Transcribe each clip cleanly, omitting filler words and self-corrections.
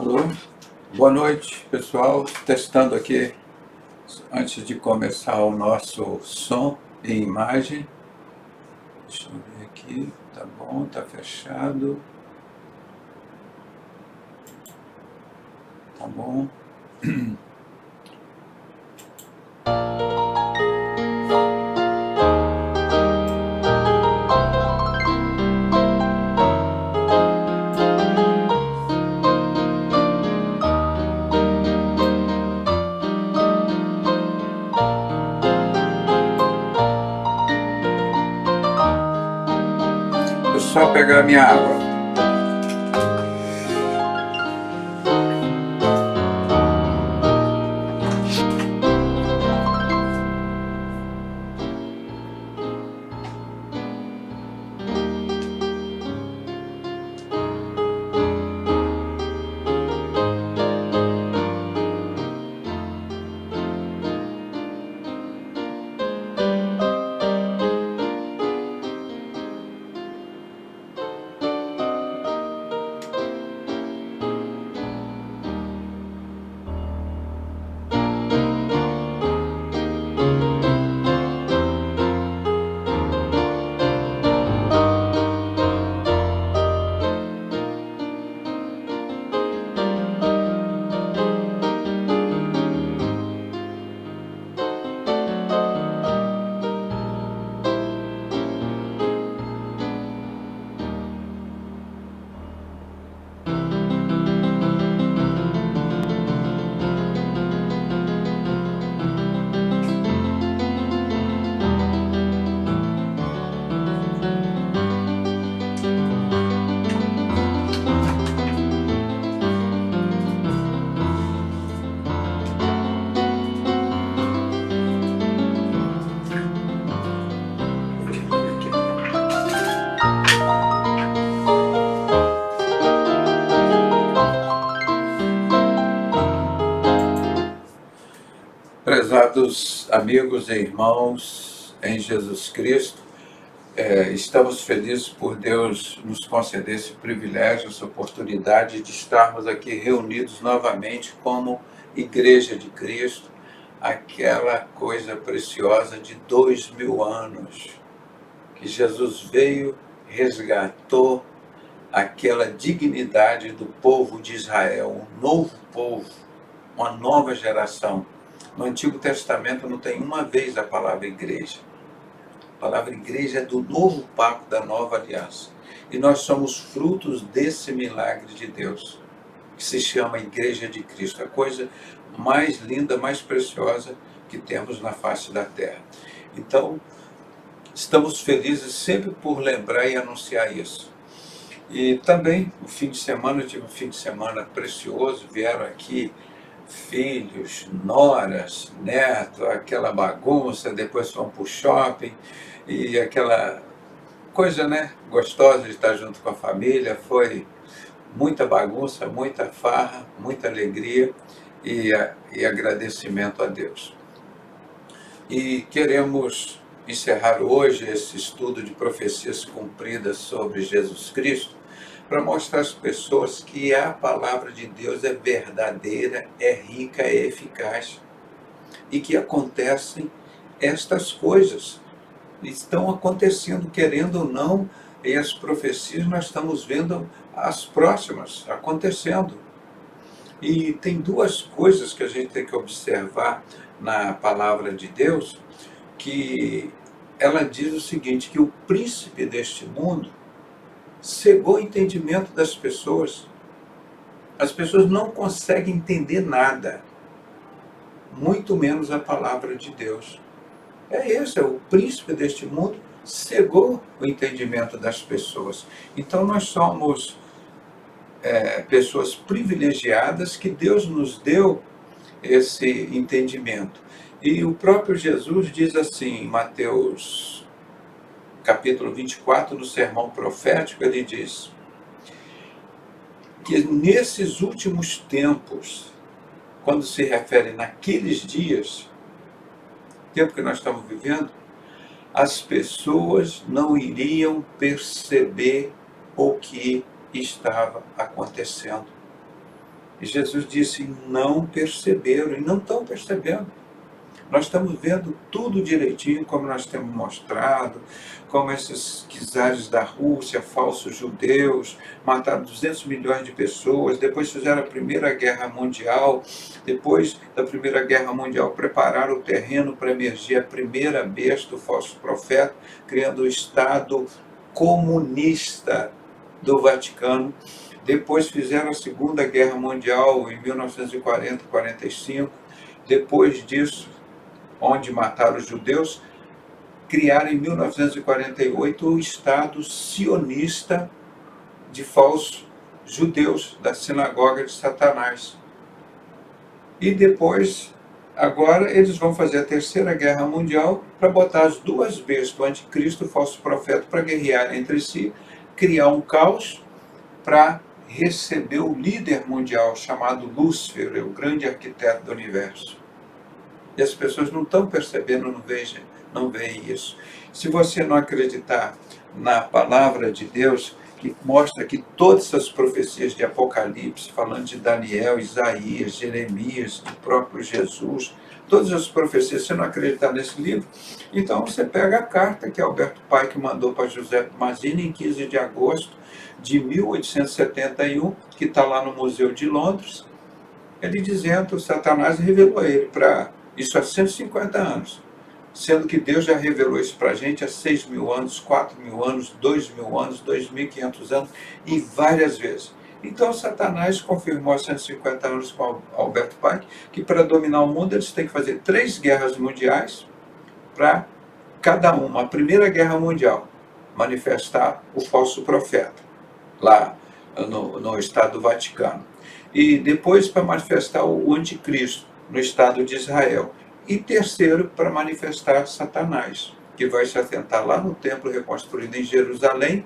Alô? Boa noite, pessoal. Testando aqui antes de começar o nosso som e imagem. Deixa eu ver aqui. Tá bom, tá fechado. Tá bom. Deixa eu só pegar a minha água. Prezados amigos e irmãos em Jesus Cristo, estamos felizes por Deus nos conceder esse privilégio, essa oportunidade de estarmos aqui reunidos novamente como Igreja de Cristo, aquela coisa preciosa de 2000 anos, que Jesus veio, resgatou aquela dignidade do povo de Israel, um novo povo, uma nova geração. No Antigo Testamento não tem uma vez a palavra igreja. A palavra igreja é do novo pacto, da nova aliança. E nós somos frutos desse milagre de Deus, que se chama Igreja de Cristo, a coisa mais linda, mais preciosa que temos na face da terra. Então, estamos felizes sempre por lembrar e anunciar isso. E também, no fim de semana, eu tive um fim de semana precioso, vieram aqui filhos, noras, netos, aquela bagunça, depois fomos para o shopping, e aquela coisa, né, gostosa de estar junto com a família. Foi muita bagunça, muita farra, muita alegria e agradecimento a Deus. E queremos encerrar hoje esse estudo de profecias cumpridas sobre Jesus Cristo, para mostrar às pessoas que a palavra de Deus é verdadeira, é rica, é eficaz, e que acontecem estas coisas. Estão acontecendo, querendo ou não, e as profecias nós estamos vendo as próximas acontecendo. E tem duas coisas que a gente tem que observar na palavra de Deus, que ela diz o seguinte, que o príncipe deste mundo cegou o entendimento das pessoas. As pessoas não conseguem entender nada, muito menos a palavra de Deus. É o príncipe deste mundo cegou o entendimento das pessoas. Então nós somos pessoas privilegiadas que Deus nos deu esse entendimento. E o próprio Jesus diz assim, em Mateus capítulo 24, no sermão profético, ele diz que nesses últimos tempos, quando se refere naqueles dias, tempo que nós estamos vivendo, as pessoas não iriam perceber o que estava acontecendo. E Jesus disse, não perceberam, e não estão percebendo. Nós estamos vendo tudo direitinho, como nós temos mostrado, como esses czares da Rússia, falsos judeus, mataram 200 milhões de pessoas, depois fizeram a Primeira Guerra Mundial, depois da Primeira Guerra Mundial prepararam o terreno para emergir a primeira besta, o falso profeta, criando o Estado comunista do Vaticano. Depois fizeram a Segunda Guerra Mundial em 1940, 45. Depois disso, onde mataram os judeus, criaram em 1948 o Estado sionista de falsos judeus, da sinagoga de Satanás. E depois, agora, eles vão fazer a Terceira Guerra Mundial para botar as duas bestas, o anticristo e o falso profeta, para guerrear entre si, criar um caos para receber o líder mundial chamado Lúcifer, o grande arquiteto do universo. E as pessoas não estão percebendo, não veem isso. Se você não acreditar na palavra de Deus, que mostra que todas essas profecias de Apocalipse, falando de Daniel, Isaías, Jeremias, do próprio Jesus, todas as profecias, se você não acreditar nesse livro, então você pega a carta que Alberto Pike mandou para José Mazzini em 15 de agosto de 1871, que está lá no Museu de Londres, ele dizendo que Satanás revelou a ele para isso há 150 anos, sendo que Deus já revelou isso para a gente há 6.000 anos, 4.000 anos, 2.000 anos, 2.500 anos e várias vezes. Então Satanás confirmou há 150 anos com Alberto Pike que para dominar o mundo eles têm que fazer 3 guerras mundiais para cada uma, a Primeira Guerra Mundial, manifestar o falso profeta, lá no Estado do Vaticano. E depois para manifestar o anticristo, no Estado de Israel. E terceiro, para manifestar Satanás, que vai se assentar lá no templo reconstruído em Jerusalém,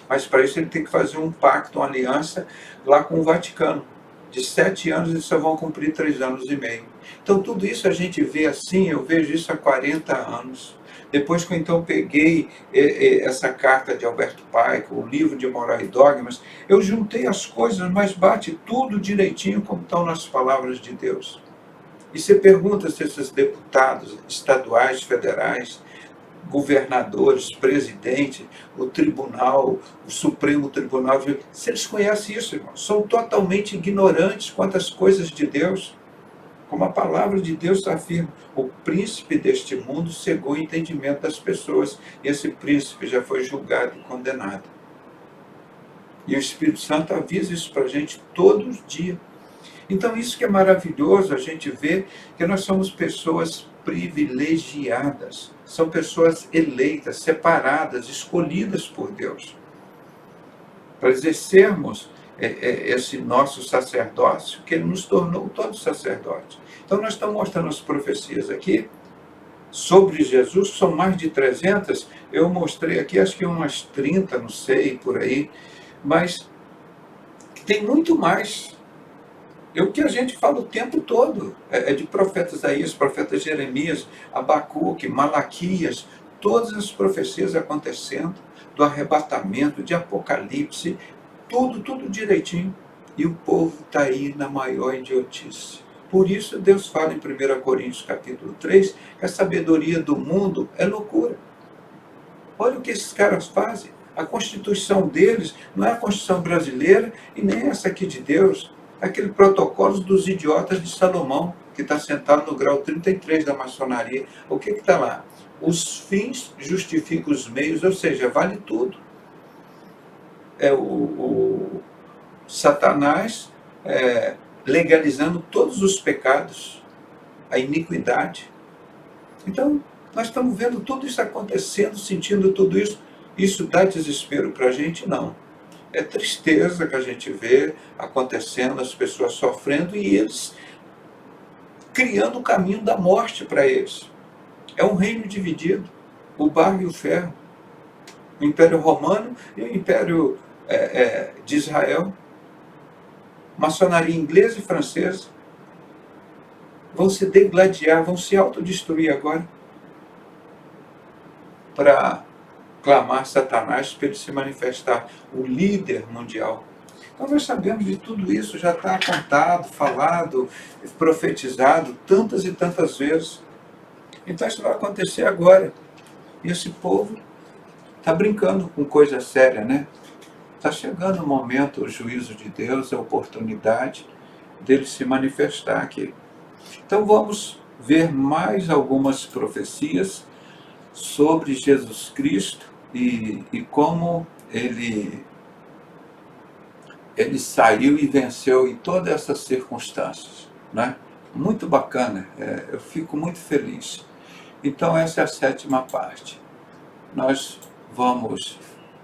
mas para isso ele tem que fazer um pacto, uma aliança lá com o Vaticano. De 7 anos eles só vão cumprir 3 anos e meio. Então tudo isso a gente vê assim, eu vejo isso há 40 anos. Depois que eu então peguei essa carta de Alberto Pike, o livro de Moral e Dogmas, eu juntei as coisas, mas bate tudo direitinho como estão nas palavras de Deus. E você pergunta se esses deputados estaduais, federais, governadores, presidente, o tribunal, o Supremo Tribunal, se eles conhecem isso, irmão, são totalmente ignorantes quanto às coisas de Deus. Como a palavra de Deus afirma, o príncipe deste mundo cegou o entendimento das pessoas, e esse príncipe já foi julgado e condenado. E o Espírito Santo avisa isso para a gente todos os dias. Então isso que é maravilhoso, a gente vê que nós somos pessoas privilegiadas, são pessoas eleitas, separadas, escolhidas por Deus, para exercermos esse nosso sacerdócio, que Ele nos tornou todos sacerdotes. Então nós estamos mostrando as profecias aqui, sobre Jesus, são mais de 300, eu mostrei aqui acho que umas 30, não sei, por aí, mas tem muito mais. É o que a gente fala o tempo todo, é de profeta Isaías, profeta Jeremias, Abacuque, Malaquias, todas as profecias acontecendo, do arrebatamento, de Apocalipse, tudo direitinho. E o povo está aí na maior idiotice. Por isso Deus fala em 1 Coríntios capítulo 3, que a sabedoria do mundo é loucura. Olha o que esses caras fazem. A Constituição deles não é a Constituição brasileira e nem essa aqui de Deus. Aquele protocolo dos idiotas de Salomão, que está sentado no grau 33 da maçonaria. O que está lá? Os fins justificam os meios, ou seja, vale tudo. É o Satanás legalizando todos os pecados, a iniquidade. Então, nós estamos vendo tudo isso acontecendo, sentindo tudo isso. Isso dá desespero para a gente? Não. É tristeza que a gente vê acontecendo, as pessoas sofrendo e eles criando o caminho da morte para eles. É um reino dividido, o barro e o ferro. O Império Romano e o Império de Israel. Maçonaria inglesa e francesa. Vão se degladiar, vão se autodestruir agora para clamar Satanás para ele se manifestar, o líder mundial. Então nós sabemos de tudo isso, já está contado, falado, profetizado tantas e tantas vezes. Então isso vai acontecer agora. E esse povo está brincando com coisa séria, né? Está chegando o momento, o juízo de Deus, a oportunidade dele se manifestar aqui. Então vamos ver mais algumas profecias sobre Jesus Cristo e como ele saiu e venceu em todas essas circunstâncias, né? Muito bacana, eu fico muito feliz. Então essa é a sétima parte. Nós vamos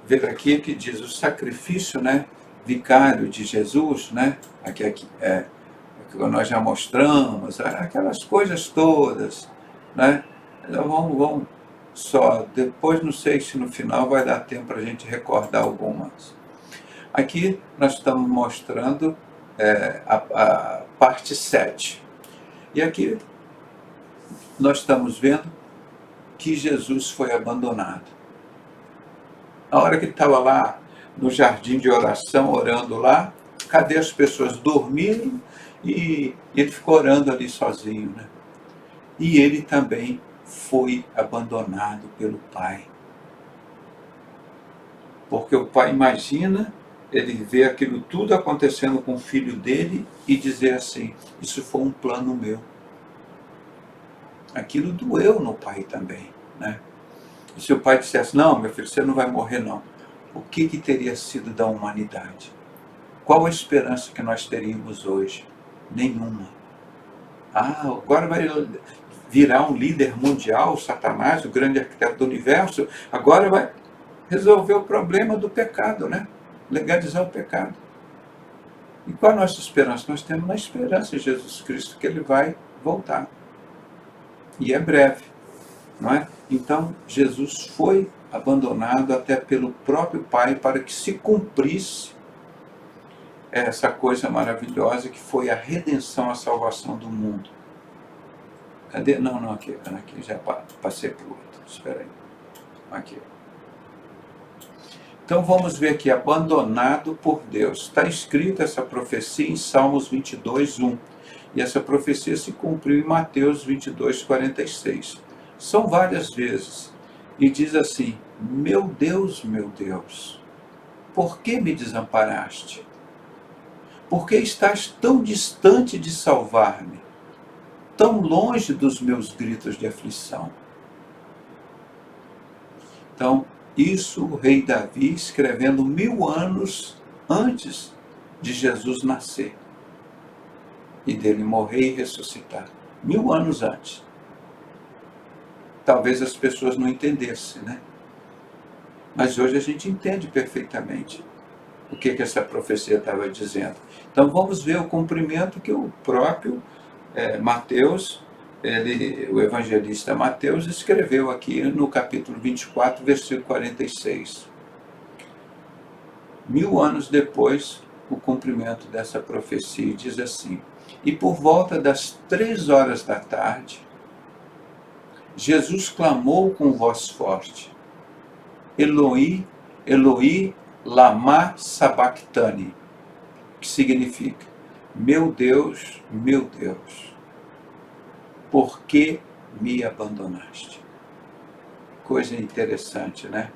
ver aqui que diz o sacrifício, né, vicário de Jesus, né? Aqui que nós já mostramos, aquelas coisas todas, né? Então, vamos só, depois não sei se no final vai dar tempo para a gente recordar algumas. Aqui nós estamos mostrando a parte 7. E aqui nós estamos vendo que Jesus foi abandonado. Na hora que ele estava lá no jardim de oração, orando lá, cadê as pessoas? Dormiram e ele ficou orando ali sozinho, né? E ele também foi abandonado pelo Pai. Porque o Pai imagina ele vê aquilo tudo acontecendo com o filho dele e dizer assim, isso foi um plano meu. Aquilo doeu no Pai também, né? E se o Pai dissesse, não, meu filho, você não vai morrer não, o que teria sido da humanidade? Qual a esperança que nós teríamos hoje? Nenhuma. Agora vai virar um líder mundial, Satanás, o grande arquiteto do universo, agora vai resolver o problema do pecado, né? Legalizar o pecado. E qual a nossa esperança? Nós temos na esperança em Jesus Cristo que ele vai voltar. E é breve, não é? Então, Jesus foi abandonado até pelo próprio Pai para que se cumprisse essa coisa maravilhosa que foi a redenção, a salvação do mundo. Cadê? Não, aqui já passei para o outro. Espera aí. Aqui. Então vamos ver aqui, abandonado por Deus. Está escrita essa profecia em Salmos 22, 1. E essa profecia se cumpriu em Mateus 22, 46. São várias vezes. E diz assim, meu Deus, por que me desamparaste? Por que estás tão distante de salvar-me? Tão longe dos meus gritos de aflição? Então, isso o rei Davi escrevendo 1000 anos antes de Jesus nascer e dele morrer e ressuscitar. 1000 anos antes. Talvez as pessoas não entendessem, né? Mas hoje a gente entende perfeitamente o que essa profecia estava dizendo. Então vamos ver o cumprimento que o próprio Mateus, o evangelista Mateus, escreveu aqui no capítulo 24, versículo 46. 1000 anos depois, o cumprimento dessa profecia diz assim, e por volta das 3 horas da tarde, Jesus clamou com voz forte, Eloi, Eloi, lama sabachthani, que significa, meu Deus, por que me abandonaste? Coisa interessante, né?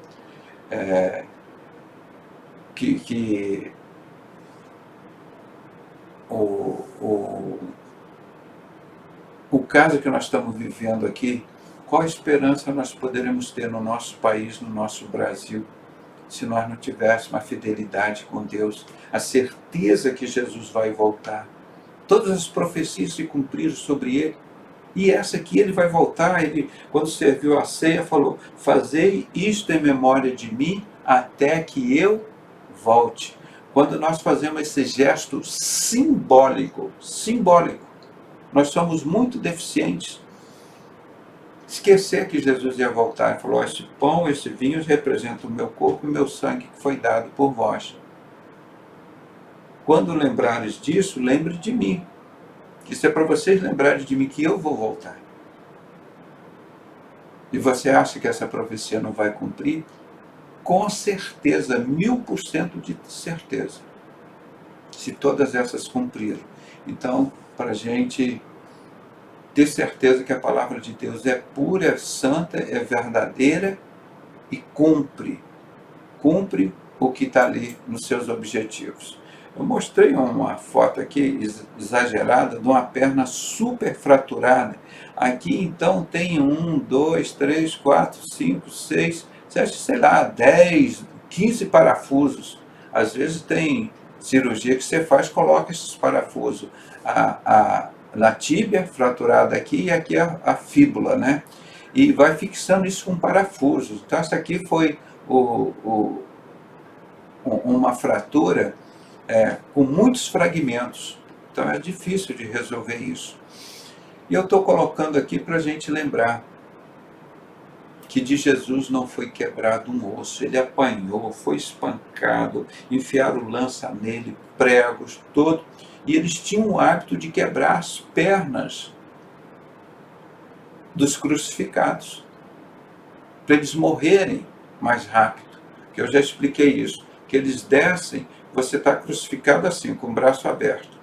O caso que nós estamos vivendo aqui, qual esperança nós poderemos ter no nosso país, no nosso Brasil, se nós não tivéssemos a fidelidade com Deus, a certeza que Jesus vai voltar? Todas as profecias se cumpriram sobre ele. E essa aqui ele vai voltar, ele, quando serviu a ceia, falou, fazei isto em memória de mim, até que eu volte. Quando nós fazemos esse gesto simbólico, nós somos muito deficientes. Esquecer que Jesus ia voltar e falou, esse pão, esse vinho representam o meu corpo e o meu sangue que foi dado por vós. Quando lembrares disso, lembre de mim. Isso é para vocês lembrarem de mim que eu vou voltar. E você acha que essa profecia não vai cumprir? Com certeza, 1000% de certeza. se todas essas cumpriram. Então, para a gente ter certeza que a palavra de Deus é pura, é santa, é verdadeira e cumpre o que está ali nos seus objetivos. Eu mostrei uma foto aqui exagerada de uma perna super fraturada. Aqui então tem 1, 2, 3, 4, 5, 6, 7, sei lá, 10, 15 parafusos. Às vezes tem cirurgia que você faz, coloca esses parafusos. Na tíbia fraturada aqui e aqui a fíbula, né? E vai fixando isso com parafusos. Então essa aqui foi uma fratura com muitos fragmentos. Então é difícil de resolver isso. E eu estou colocando aqui para a gente lembrar que de Jesus não foi quebrado um osso, ele apanhou, foi espancado, enfiaram lança nele, pregos, todo. E eles tinham o hábito de quebrar as pernas dos crucificados, para eles morrerem mais rápido. Que eu já expliquei isso. Que eles descem, você está crucificado assim, com o braço aberto.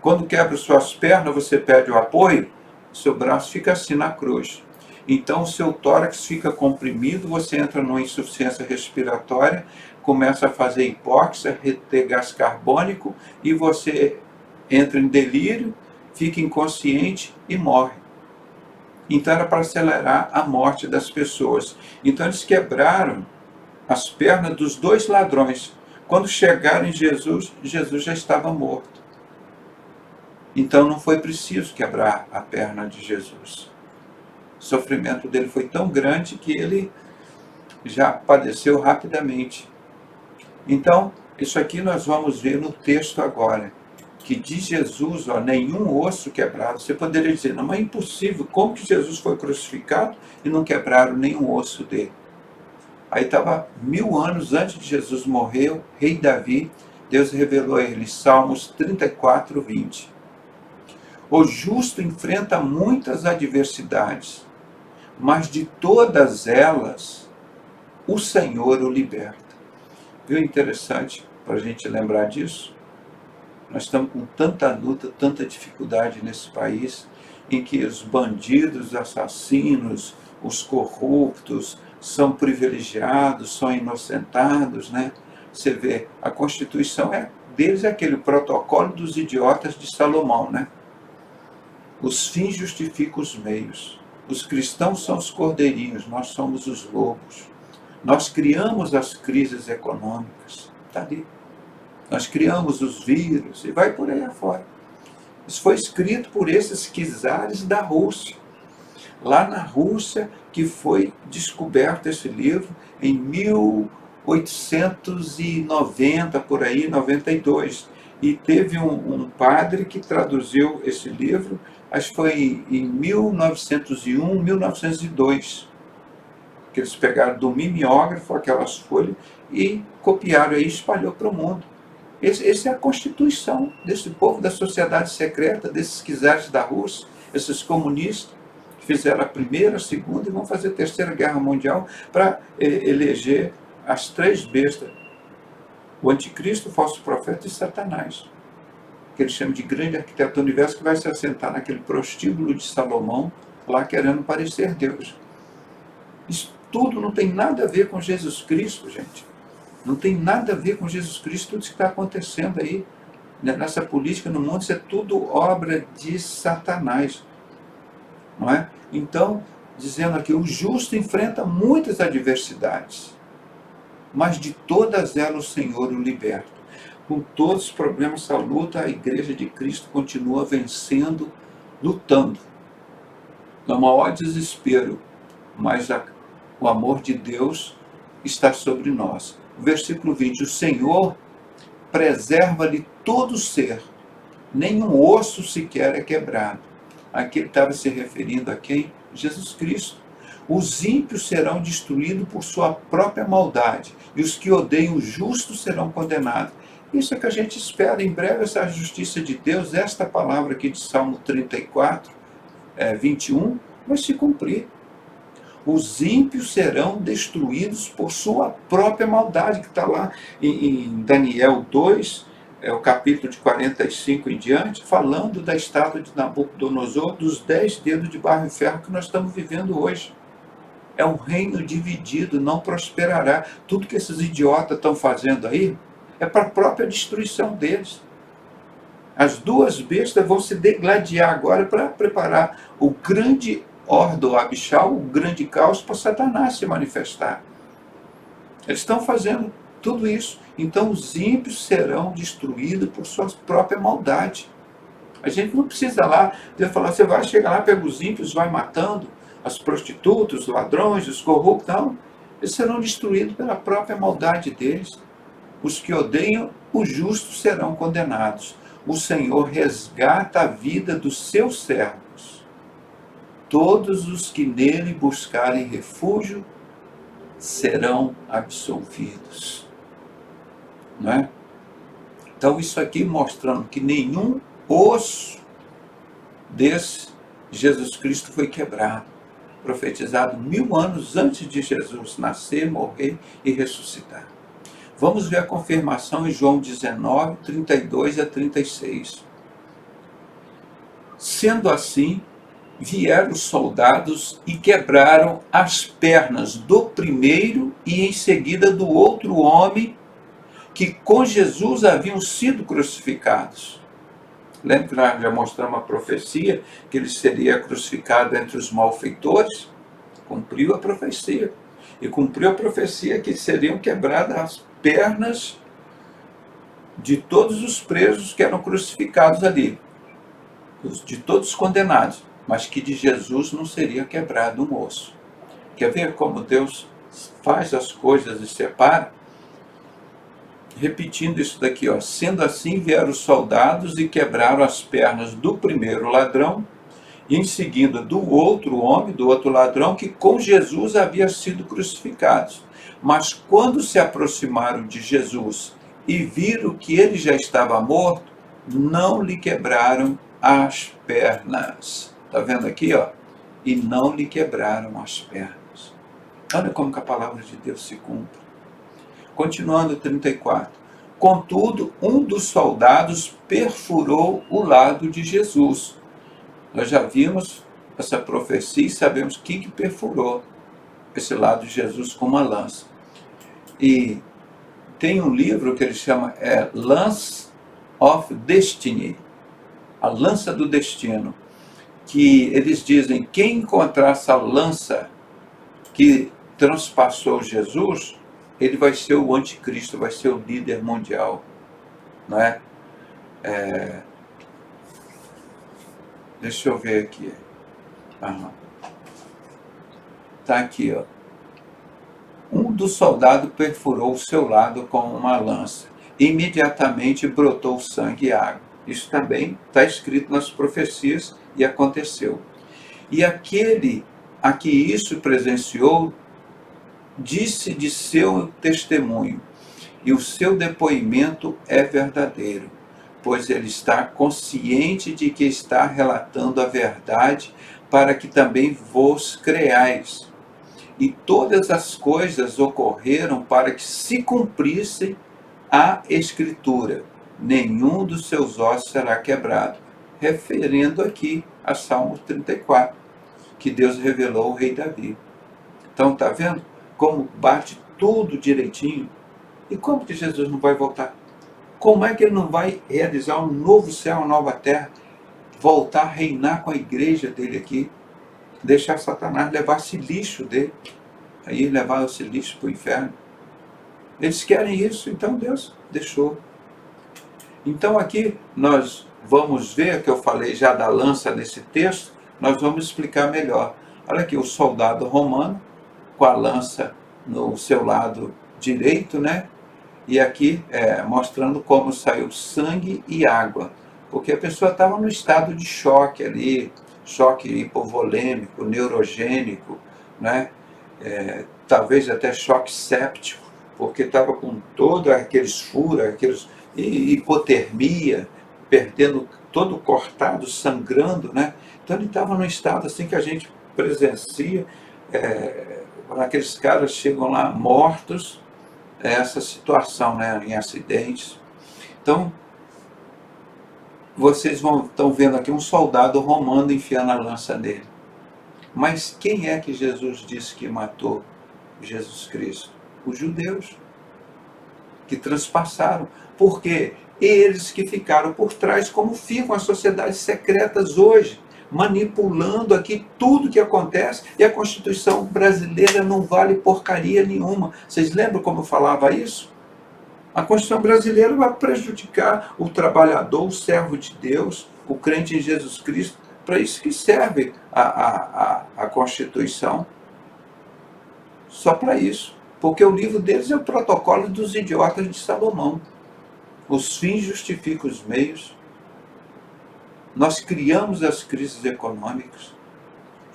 Quando quebra suas pernas, você pede o apoio, seu braço fica assim na cruz. Então, o seu tórax fica comprimido, você entra numa insuficiência respiratória, começa a fazer hipóxia, reter gás carbônico, e você entra em delírio, fica inconsciente e morre. Então, era para acelerar a morte das pessoas. Então, eles quebraram as pernas dos dois ladrões. Quando chegaram em Jesus, Jesus já estava morto. Então não foi preciso quebrar a perna de Jesus. O sofrimento dele foi tão grande que ele já padeceu rapidamente. Então, isso aqui nós vamos ver no texto agora, que de Jesus, nenhum osso quebrado. Você poderia dizer, não, mas é impossível, como que Jesus foi crucificado e não quebraram nenhum osso dele? Aí estava 1000 anos antes de Jesus morrer, o rei Davi, Deus revelou a ele, Salmos 34, 20. O justo enfrenta muitas adversidades, mas de todas elas, o Senhor o liberta. Viu interessante para a gente lembrar disso? Nós estamos com tanta luta, tanta dificuldade nesse país, em que os bandidos, os assassinos, os corruptos, são privilegiados, são inocentados, né? Você vê, a Constituição deles é aquele protocolo dos idiotas de Salomão, né? Os fins justificam os meios. Os cristãos são os cordeirinhos, nós somos os lobos. Nós criamos as crises econômicas, está ali. Nós criamos os vírus e vai por aí afora. Isso foi escrito por esses czares da Rússia. Lá na Rússia, que foi descoberto esse livro em 1890, por aí, 92. E teve um padre que traduziu esse livro, acho que foi em 1901, 1902. Que eles pegaram do mimeógrafo aquelas folhas e copiaram e espalhou para o mundo. Essa é a constituição desse povo da sociedade secreta, desses czares da Rússia, esses comunistas, que fizeram a primeira, a segunda e vão fazer a terceira guerra mundial para eleger as três bestas: o anticristo, o falso profeta e Satanás, que eles chamam de grande arquiteto do universo, que vai se assentar naquele prostíbulo de Salomão, lá querendo parecer Deus. Isso tudo não tem nada a ver com Jesus Cristo, gente. Não tem nada a ver com Jesus Cristo, tudo isso que está acontecendo aí, nessa política no mundo, isso é tudo obra de Satanás. Não é? Então, dizendo aqui, o justo enfrenta muitas adversidades, mas de todas elas o Senhor o liberta. Com todos os problemas, essa luta, a Igreja de Cristo continua vencendo, lutando. É o maior desespero, mas o amor de Deus está sobre nós. Versículo 20, o Senhor preserva-lhe todo o ser, nenhum osso sequer é quebrado. Aqui ele estava se referindo a quem? Jesus Cristo. Os ímpios serão destruídos por sua própria maldade, e os que odeiam o justo serão condenados. Isso é que a gente espera, em breve, essa justiça de Deus, esta palavra aqui de Salmo 34, 21, vai se cumprir. Os ímpios serão destruídos por sua própria maldade, que está lá em Daniel 2, o capítulo de 45 em diante, falando da estátua de Nabucodonosor, dos 10 dedos de barro e ferro que nós estamos vivendo hoje. É um reino dividido, não prosperará. Tudo que esses idiotas estão fazendo aí é para a própria destruição deles. As duas bestas vão se degladiar agora para preparar o grande ordo abixal, o grande caos para Satanás se manifestar. Eles estão fazendo tudo isso. Então os ímpios serão destruídos por sua própria maldade. A gente não precisa lá, Deus falar, você vai chegar lá, pega os ímpios, vai matando as prostitutas, os ladrões, os corruptos. Não, eles serão destruídos pela própria maldade deles. Os que odeiam o justo serão condenados. O Senhor resgata a vida dos seus servos. Todos os que nele buscarem refúgio serão absolvidos. Não é? Então isso aqui mostrando que nenhum osso desse Jesus Cristo foi quebrado, profetizado 1000 anos antes de Jesus nascer, morrer e ressuscitar. Vamos ver a confirmação em João 19, 32 a 36. Sendo assim, vieram os soldados e quebraram as pernas do primeiro e em seguida do outro homem que com Jesus haviam sido crucificados. Lembra que nós já mostramos a profecia que ele seria crucificado entre os malfeitores? Cumpriu a profecia. E cumpriu a profecia que seriam quebradas as pernas de todos os presos que eram crucificados ali, de todos os condenados, mas que de Jesus não seria quebrado um osso. Quer ver como Deus faz as coisas e separa? Repetindo isso daqui, ó. Sendo assim, vieram os soldados e quebraram as pernas do primeiro ladrão, e em seguida do outro homem, do outro ladrão, que com Jesus havia sido crucificados. Mas quando se aproximaram de Jesus e viram que ele já estava morto, não lhe quebraram as pernas. Está vendo aqui, ó? E não lhe quebraram as pernas. Olha como que a palavra de Deus se cumpre. Continuando 34. Contudo, um dos soldados perfurou o lado de Jesus. Nós já vimos essa profecia e sabemos quem que perfurou esse lado de Jesus com uma lança. E tem um livro que ele chama Lance of Destiny, a lança do destino, que eles dizem, quem encontrar essa lança que transpassou Jesus, ele vai ser o anticristo, vai ser o líder mundial, não é? Deixa eu ver aqui. Tá aqui, ó. Um dos soldados perfurou o seu lado com uma lança. Imediatamente brotou sangue e água. Isso também está escrito nas profecias e aconteceu. E aquele a que isso presenciou disse de seu testemunho, e o seu depoimento é verdadeiro, pois ele está consciente de que está relatando a verdade, para que também vos creais. E todas as coisas ocorreram para que se cumprisse a Escritura. Nenhum dos seus ossos será quebrado. Referindo aqui a Salmo 34, que Deus revelou ao rei Davi. Então, está vendo como bate tudo direitinho? E como que Jesus não vai voltar? Como é que ele não vai realizar um novo céu, uma nova terra, voltar a reinar com a igreja dele aqui, deixar Satanás levar esse lixo dele, aí levar esse lixo para o inferno? Eles querem isso, então Deus deixou. Então aqui nós vamos ver, que eu falei já da lança nesse texto, nós vamos explicar melhor. Olha aqui, o soldado romano, com a lança no seu lado direito, né? E aqui mostrando como saiu sangue e água, porque a pessoa estava no estado de choque ali, choque hipovolêmico, neurogênico, né? Talvez até choque séptico, porque estava com todos aqueles furos, hipotermia, perdendo todo cortado, sangrando, né? Então ele estava num estado assim que a gente presencia, aqueles caras chegam lá mortos, essa situação, né, em acidentes. Então, vocês estão vendo aqui um soldado romano enfiando a lança nele. Mas quem é que Jesus disse que matou Jesus Cristo? Os judeus, que transpassaram. Por quê? Eles que ficaram por trás, como ficam as sociedades secretas hoje, manipulando aqui tudo que acontece, e a Constituição brasileira não vale porcaria nenhuma. Vocês lembram como eu falava isso? A Constituição brasileira vai prejudicar o trabalhador, o servo de Deus, o crente em Jesus Cristo. Para isso que serve a Constituição. Só para isso. Porque o livro deles é o protocolo dos idiotas de Salomão. Os fins justificam os meios. Nós criamos as crises econômicas.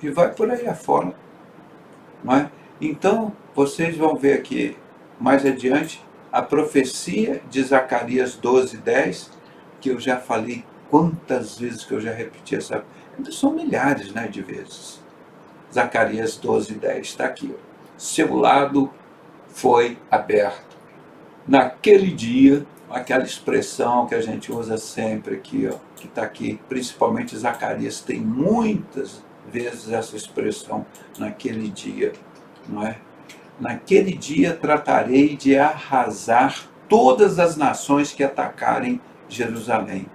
E vai por aí afora. Não é? Então, vocês vão ver aqui, mais adiante, a profecia de Zacarias 12:10, que eu já falei quantas vezes que eu já repeti essa... São milhares, né, de vezes. Zacarias 12:10, está aqui. Seu lado foi aberto. Naquele dia, aquela expressão que a gente usa sempre aqui, ó, que está aqui, principalmente Zacarias, tem muitas vezes essa expressão, naquele dia, não é? Naquele dia tratarei de arrasar todas as nações que atacarem Jerusalém.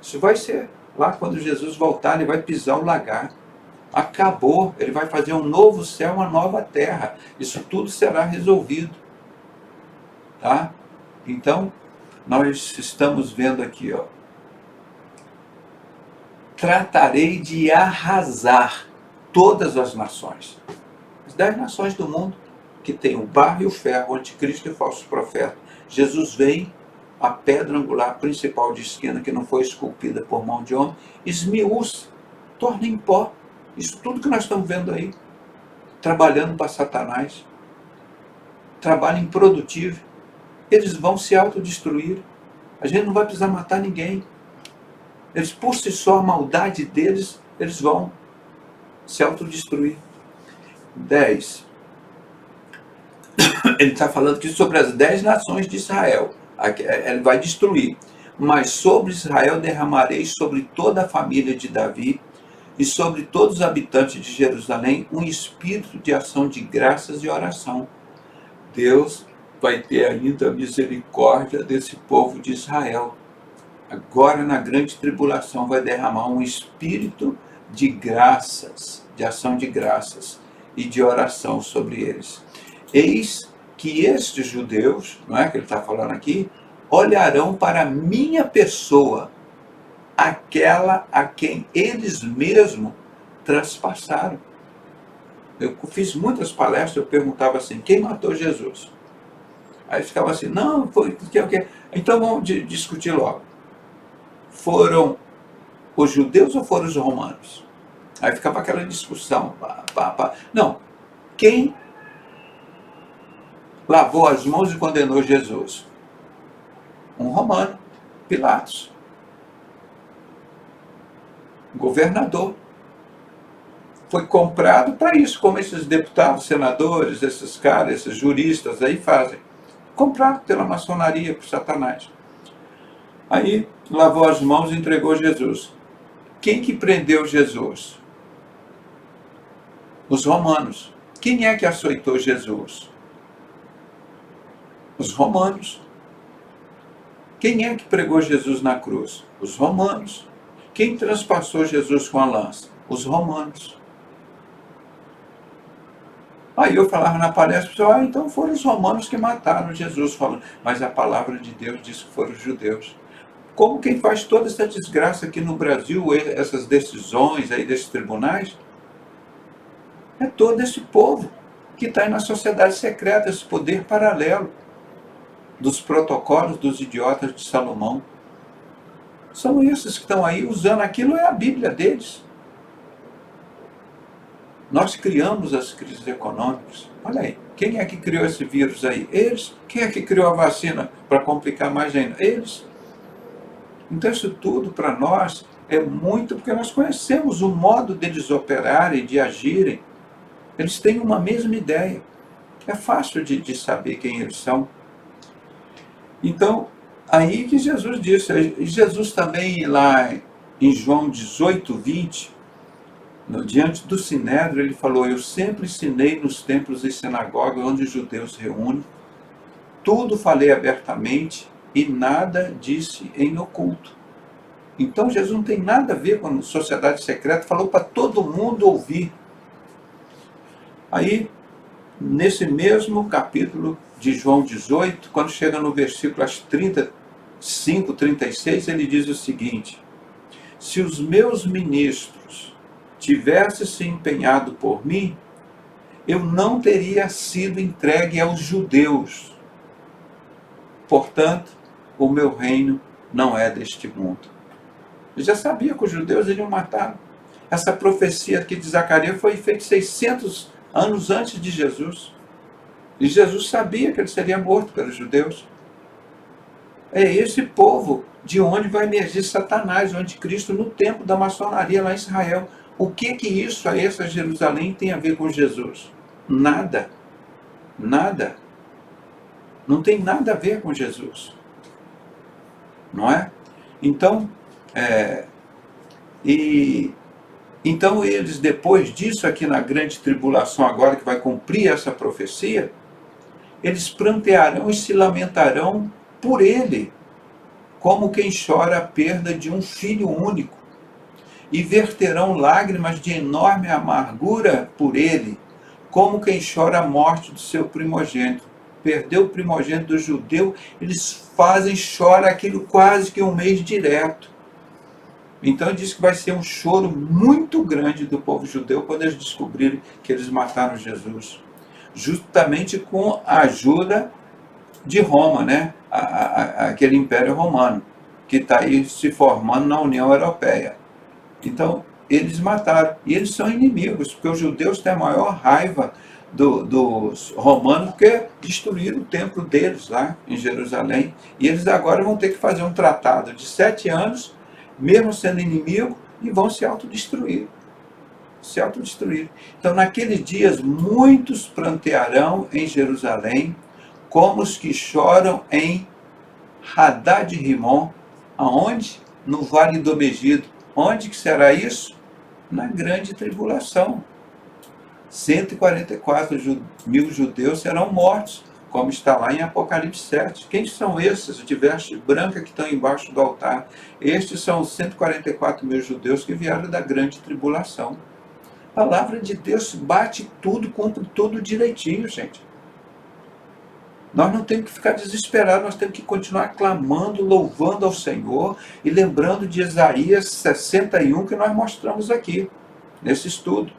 Isso vai ser lá quando Jesus voltar, ele vai pisar o lagar. Acabou, ele vai fazer um novo céu, uma nova terra. Isso tudo será resolvido. Tá? Então, nós estamos vendo aqui, ó. Tratarei de arrasar todas as nações. As 10 nações do mundo, que tem o barro e o ferro, o anticristo e o falso profeta. Jesus vem, a pedra angular principal de esquina, que não foi esculpida por mão de homem, esmiuça, torna em pó. Isso tudo que nós estamos vendo aí, trabalhando para Satanás, trabalho improdutivo, eles vão se autodestruir. A gente não vai precisar matar ninguém. Eles, por si só, a maldade deles, eles vão se autodestruir. 10. Ele está falando aqui sobre as 10 nações de Israel. Ele vai destruir. Mas sobre Israel derramarei sobre toda a família de Davi e sobre todos os habitantes de Jerusalém um espírito de ação de graças e oração. Deus vai ter ainda misericórdia desse povo de Israel. Agora, na grande tribulação, vai derramar um espírito de graças, de ação de graças e de oração sobre eles. Eis que estes judeus, não é que ele está falando aqui, olharão para a minha pessoa, aquela a quem eles mesmos transpassaram. Eu fiz muitas palestras, eu perguntava assim, quem matou Jesus? Aí ficava assim, não, foi o que? Então vamos discutir logo. Foram os judeus ou foram os romanos? Aí ficava aquela discussão. Não, quem lavou as mãos e condenou Jesus? Um romano, Pilatos. Governador. Foi comprado para isso, como esses deputados, senadores, esses caras, esses juristas aí fazem. Comprado pela maçonaria, por Satanás. Aí, lavou as mãos e entregou Jesus. Quem que prendeu Jesus? Os romanos. Quem é que açoitou Jesus? Os romanos. Quem é que pregou Jesus na cruz? Os romanos. Quem transpassou Jesus com a lança? Os romanos. Aí eu falava na palestra, então foram os romanos que mataram Jesus, falando, mas a palavra de Deus diz que foram os judeus. Como quem faz toda essa desgraça aqui no Brasil, essas decisões aí desses tribunais, é todo esse povo que está aí na sociedade secreta, esse poder paralelo dos protocolos dos idiotas de Salomão. São esses que estão aí usando aquilo, é a Bíblia deles. Nós criamos as crises econômicas. Olha aí, quem é que criou esse vírus aí? Eles. Quem é que criou a vacina para complicar mais ainda? Eles. Então isso tudo para nós é muito, porque nós conhecemos o modo deles operarem, de agirem. Eles têm uma mesma ideia. É fácil de saber quem eles são. Então, Aí que Jesus disse, e Jesus também lá em João 18:20, diante do Sinédrio, ele falou: eu sempre ensinei nos templos e sinagogas onde os judeus reúnem, tudo falei abertamente e nada disse em oculto. Então Jesus não tem nada a ver com a sociedade secreta, falou para todo mundo ouvir. Aí, nesse mesmo capítulo de João 18, quando chega no versículo 35, 36, ele diz o seguinte: se os meus ministros tivessem se empenhado por mim, eu não teria sido entregue aos judeus. Portanto, o meu reino não é deste mundo. Eu já sabia que os judeus iriam matar. Essa profecia aqui de Zacarias foi feita 600 anos antes de Jesus. E Jesus sabia que ele seria morto pelos judeus. É esse povo de onde vai emergir Satanás, o anticristo, no tempo da maçonaria lá em Israel. O que isso, essa Jerusalém, tem a ver com Jesus? Nada. Nada. Não tem nada a ver com Jesus. Não é? Então, então eles, depois disso, aqui na grande tribulação, agora que vai cumprir essa profecia, eles prantearão e se lamentarão por ele, como quem chora a perda de um filho único, e verterão lágrimas de enorme amargura por ele, como quem chora a morte do seu primogênito. Perdeu o primogênito do judeu, eles chora aquilo quase que um mês direto. Então diz que vai ser um choro muito grande do povo judeu quando eles descobrirem que eles mataram Jesus. Justamente com a ajuda de Roma, né? Aquele Império Romano, que está aí se formando na União Europeia. Então, eles mataram. E eles são inimigos, porque os judeus têm a maior raiva dos romanos, porque destruíram o templo deles lá em Jerusalém. E eles agora vão ter que fazer um tratado de 7 anos, mesmo sendo inimigo, e vão se autodestruir. Se autodestruir. Então, naqueles dias, muitos prantearão em Jerusalém, como os que choram em Hadad-Rimon. Aonde? No Vale do Megido. Onde que será isso? Na grande tribulação. 144 mil judeus serão mortos, como está lá em Apocalipse 7. Quem são esses de veste branca que estão embaixo do altar? Estes são os 144 mil judeus que vieram da grande tribulação. A palavra de Deus bate tudo, cumpre tudo direitinho, gente. Nós não temos que ficar desesperados, nós temos que continuar clamando, louvando ao Senhor e lembrando de Isaías 61 que nós mostramos aqui, nesse estudo.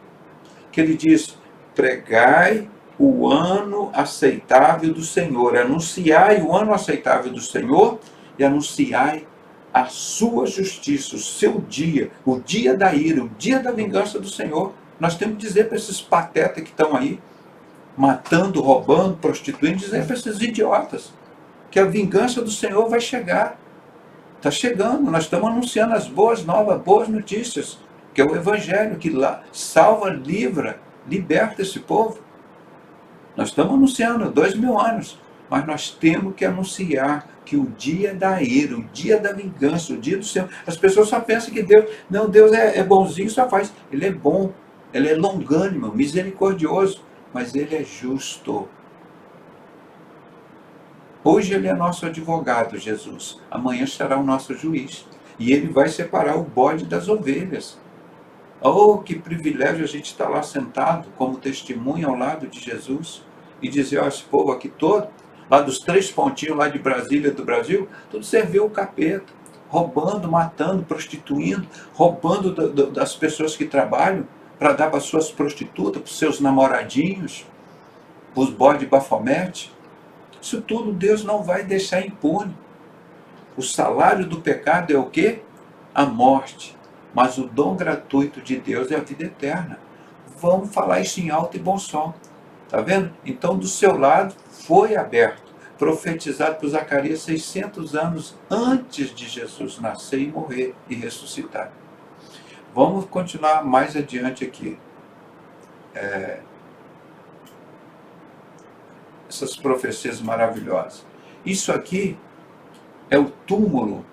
Que ele diz: pregai o ano aceitável do Senhor, anunciai o ano aceitável do Senhor e anunciai a sua justiça, o seu dia, o dia da ira, o dia da vingança do Senhor. Nós temos que dizer para esses patetas que estão aí, matando, roubando, prostituindo, dizer para esses idiotas que a vingança do Senhor vai chegar. Está chegando, nós estamos anunciando as boas novas, boas notícias, que é o Evangelho, que lá salva, livra, liberta esse povo. Nós estamos anunciando 2000 anos, mas nós temos que anunciar que o dia da ira, o dia da vingança, o dia do Senhor. As pessoas só pensam que Deus é bonzinho, só faz. Ele é bom, ele é longânimo, misericordioso, mas ele é justo. Hoje ele é nosso advogado, Jesus. Amanhã será o nosso juiz. E ele vai separar o bode das ovelhas. Oh, que privilégio a gente estar lá sentado como testemunha ao lado de Jesus e dizer: ó, esse povo aqui todo, lá dos 3 pontinhos lá de Brasília, do Brasil, tudo serviu o capeta, roubando, matando, prostituindo, roubando das pessoas que trabalham para dar para suas prostitutas, para os seus namoradinhos, para os bodes bafomete. Isso tudo Deus não vai deixar impune. O salário do pecado é o quê? A morte. Mas o dom gratuito de Deus é a vida eterna. Vamos falar isso em alto e bom som. Está vendo? Então, do seu lado, foi aberto, profetizado por Zacarias 600 anos antes de Jesus nascer e morrer e ressuscitar. Vamos continuar mais adiante aqui. Essas profecias maravilhosas. Isso aqui é o túmulo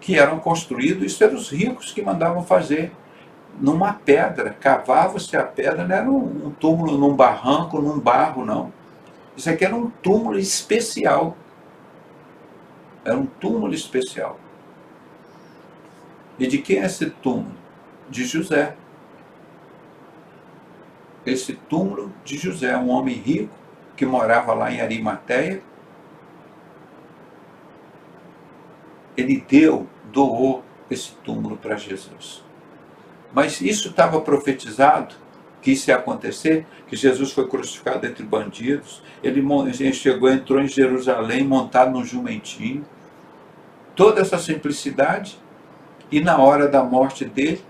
que eram construídos, isso eram os ricos que mandavam fazer, numa pedra, cavava-se a pedra, não era um túmulo num barranco, num barro, não. Isso aqui era um túmulo especial. Era um túmulo especial. E de quem é esse túmulo? De José. Esse túmulo de José, um homem rico que morava lá em Arimateia, ele doou esse túmulo para Jesus. Mas isso estava profetizado, que isso ia acontecer, que Jesus foi crucificado entre bandidos, ele entrou em Jerusalém montado num jumentinho, toda essa simplicidade, e na hora da morte dele,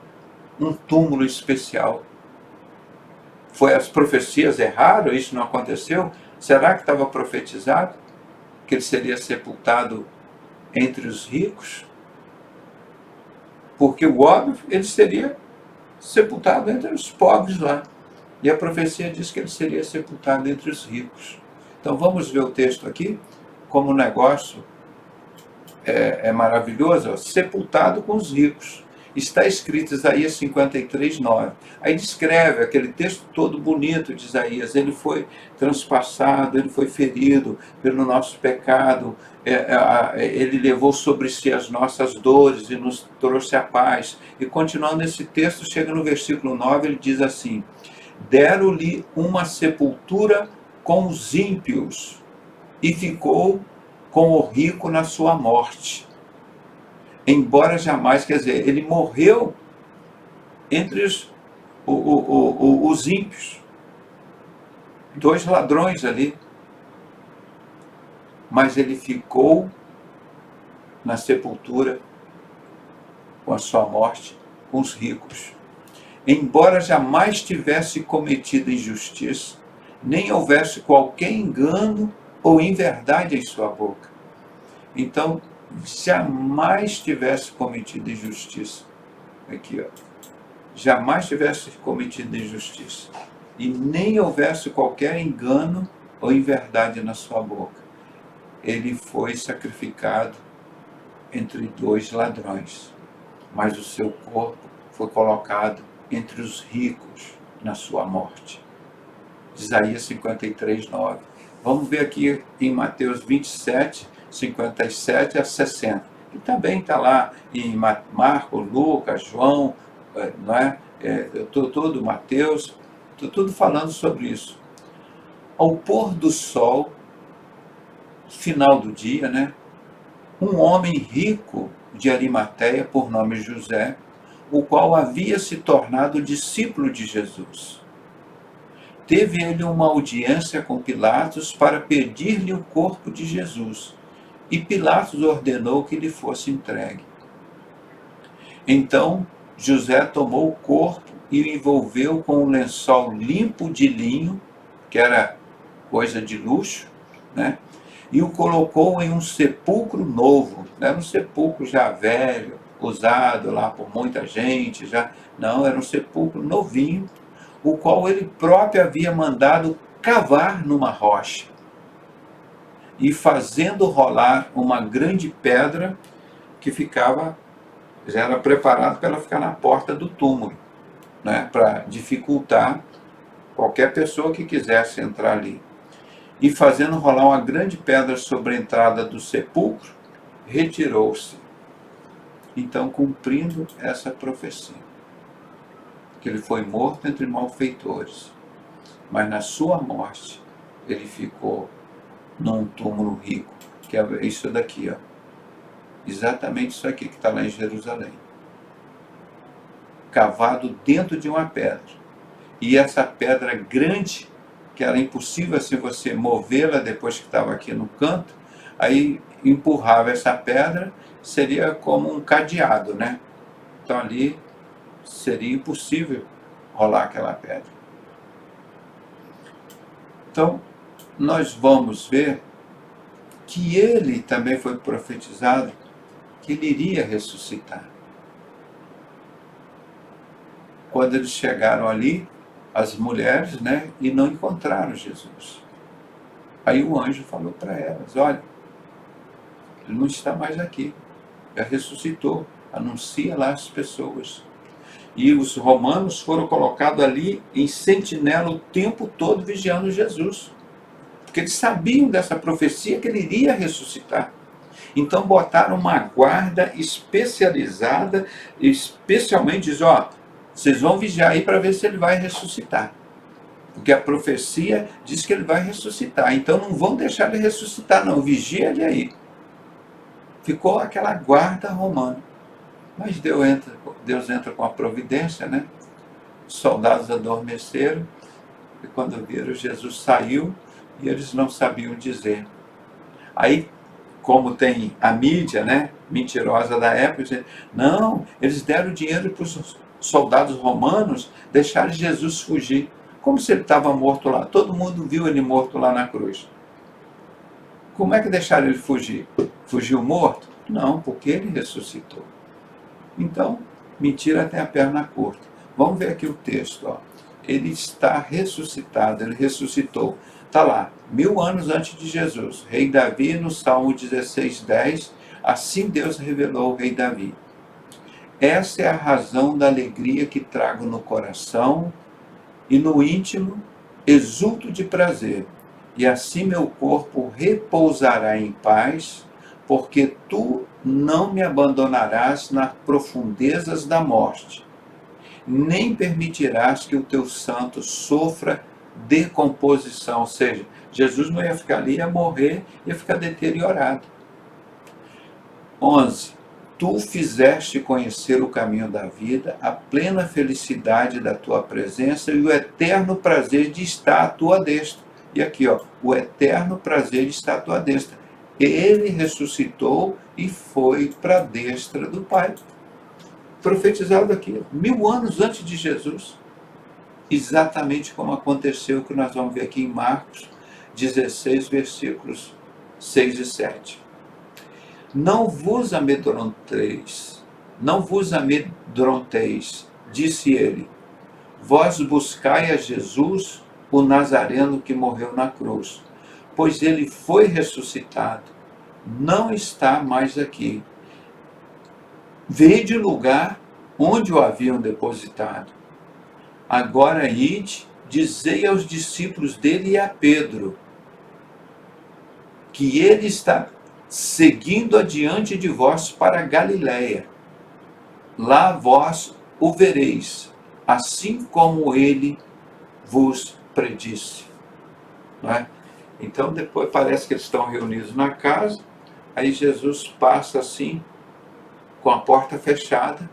um túmulo especial. As profecias erraram? Isso não aconteceu? Será que estava profetizado que ele seria sepultado entre os ricos? Porque o óbvio, ele seria sepultado entre os pobres lá. E a profecia diz que ele seria sepultado entre os ricos. Então vamos ver o texto aqui, como o negócio é maravilhoso, ó, sepultado com os ricos. Está escrito Isaías 53:9. Aí descreve aquele texto todo bonito de Isaías. Ele foi transpassado, ele foi ferido pelo nosso pecado, ele levou sobre si as nossas dores e nos trouxe a paz. E continuando esse texto, chega no versículo 9, ele diz assim: deram-lhe uma sepultura com os ímpios, e ficou com o rico na sua morte. Embora jamais, quer dizer, ele morreu entre os ímpios, dois ladrões ali, mas ele ficou na sepultura com a sua morte, com os ricos. Embora jamais tivesse cometido injustiça, nem houvesse qualquer engano ou inverdade em sua boca. Então, jamais tivesse cometido injustiça. Aqui, ó. Jamais tivesse cometido injustiça. E nem houvesse qualquer engano ou inverdade na sua boca. Ele foi sacrificado entre dois ladrões, mas o seu corpo foi colocado entre os ricos na sua morte. Isaías 53:9. Vamos ver aqui em Mateus 27, 57 a 60. E também está lá em Marcos, Lucas, João, não é? Todo Mateus, tudo falando sobre isso. Ao pôr do sol, final do dia, né? Um homem rico de Arimateia, por nome José, o qual havia se tornado discípulo de Jesus. Teve ele uma audiência com Pilatos para pedir-lhe o corpo de Jesus, e Pilatos ordenou que lhe fosse entregue. Então José tomou o corpo e o envolveu com um lençol limpo de linho, que era coisa de luxo, né? E o colocou em um sepulcro novo, não era um sepulcro já velho, usado lá por muita gente, não, era um sepulcro novinho, o qual ele próprio havia mandado cavar numa rocha, e fazendo rolar uma grande pedra que já era preparada para ela ficar na porta do túmulo, né, para dificultar qualquer pessoa que quisesse entrar ali. E fazendo rolar uma grande pedra sobre a entrada do sepulcro, retirou-se. Então, cumprindo essa profecia, que ele foi morto entre malfeitores, mas na sua morte ele ficou num túmulo rico, que é isso daqui, ó. Exatamente isso aqui que está lá em Jerusalém, cavado dentro de uma pedra. E essa pedra grande, que era impossível assim você movê-la depois que estava aqui no canto, aí empurrava essa pedra, seria como um cadeado, né? Então ali seria impossível rolar aquela pedra. Então, nós vamos ver que ele também foi profetizado que ele iria ressuscitar. Quando eles chegaram ali, as mulheres, né, e não encontraram Jesus. Aí o anjo falou para elas: olha, Ele não está mais aqui. Ele ressuscitou. Anuncia lá as pessoas. E os romanos foram colocados ali em sentinela o tempo todo vigiando Jesus. Porque eles sabiam dessa profecia que ele iria ressuscitar. Então botaram uma guarda especializada, especialmente diz, ó, vocês vão vigiar aí para ver se ele vai ressuscitar. Porque a profecia diz que ele vai ressuscitar. Então não vão deixar ele ressuscitar, não. Vigia ele aí. Ficou aquela guarda romana. Mas Deus entra com a providência, né? Os soldados adormeceram e quando viram, Jesus saiu e eles não sabiam dizer. Aí, como tem a mídia, né, mentirosa da época, não, eles deram dinheiro para os soldados romanos deixarem Jesus fugir. Como se ele estava morto lá. Todo mundo viu ele morto lá na cruz. Como é que deixaram ele fugir? Fugiu morto? Não, porque ele ressuscitou. Então, mentira tem a perna curta. Vamos ver aqui o texto. Ó. Ele está ressuscitado, ele ressuscitou. Está lá, 1000 anos antes de Jesus. Rei Davi, no Salmo 16:10, assim Deus revelou o rei Davi. Essa é a razão da alegria que trago no coração, e no íntimo exulto de prazer, e assim meu corpo repousará em paz, porque tu não me abandonarás nas profundezas da morte, nem permitirás que o teu santo sofra decomposição. Ou seja, Jesus não ia ficar ali, ia morrer, ia ficar deteriorado. 11. Tu fizeste conhecer o caminho da vida, a plena felicidade da tua presença e o eterno prazer de estar à tua destra. E aqui, ó, o eterno prazer de estar à tua destra. Ele ressuscitou e foi para a destra do Pai. Profetizado aqui, 1000 anos antes de Jesus. Exatamente como aconteceu, que nós vamos ver aqui em Marcos 16, versículos 6 e 7. Não vos amedronteis, disse ele. Vós buscai a Jesus, o Nazareno que morreu na cruz, pois ele foi ressuscitado, não está mais aqui. Vede o lugar onde o haviam depositado. Agora ide, dizei aos discípulos dele e a Pedro, que ele está seguindo adiante de vós para a Galiléia. Lá vós o vereis, assim como ele vos predisse. Não é? Então, depois parece que eles estão reunidos na casa, aí Jesus passa assim, com a porta fechada,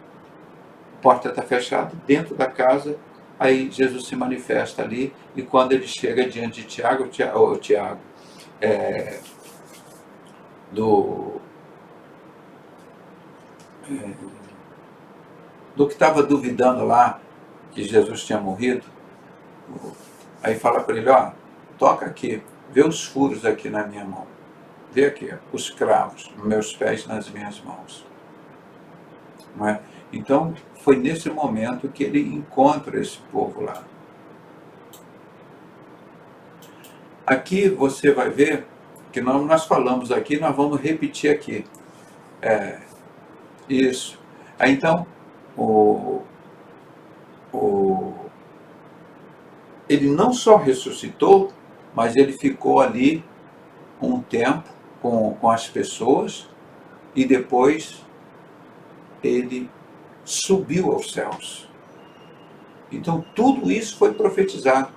a porta está fechada, dentro da casa, aí Jesus se manifesta ali, e quando ele chega diante de Tiago, do que estava duvidando lá, que Jesus tinha morrido, aí fala para ele, ó, toca aqui, vê os furos aqui na minha mão, vê aqui, os cravos, nos meus pés, nas minhas mãos. Não é? Então, foi nesse momento que ele encontra esse povo lá. Aqui você vai ver que nós falamos aqui, nós vamos repetir aqui. Isso. Aí, então, ele não só ressuscitou, mas ele ficou ali um tempo com as pessoas e depois ele subiu aos céus. Então tudo isso foi profetizado,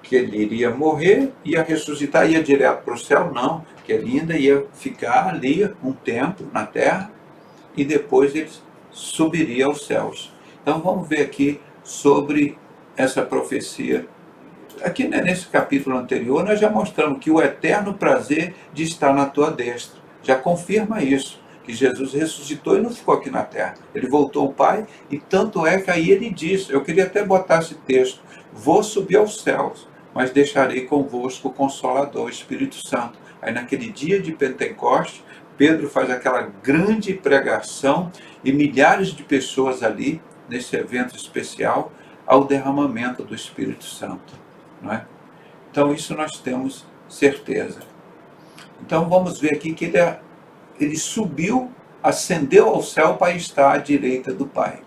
que ele iria morrer, ia ressuscitar, ia direto para o céu, não, que ele ainda ia ficar ali um tempo na terra e depois ele subiria aos céus. Então vamos ver aqui sobre essa profecia. Aqui nesse capítulo anterior nós já mostramos que o eterno prazer de estar na tua destra, já confirma isso, que Jesus ressuscitou e não ficou aqui na terra. Ele voltou ao Pai, e tanto é que aí ele diz, eu queria até botar esse texto, vou subir aos céus, mas deixarei convosco o Consolador, o Espírito Santo. Aí naquele dia de Pentecostes, Pedro faz aquela grande pregação, e milhares de pessoas ali, nesse evento especial, ao derramamento do Espírito Santo. Não é? Então isso nós temos certeza. Então vamos ver aqui que ele ele subiu, ascendeu ao céu para estar à direita do Pai.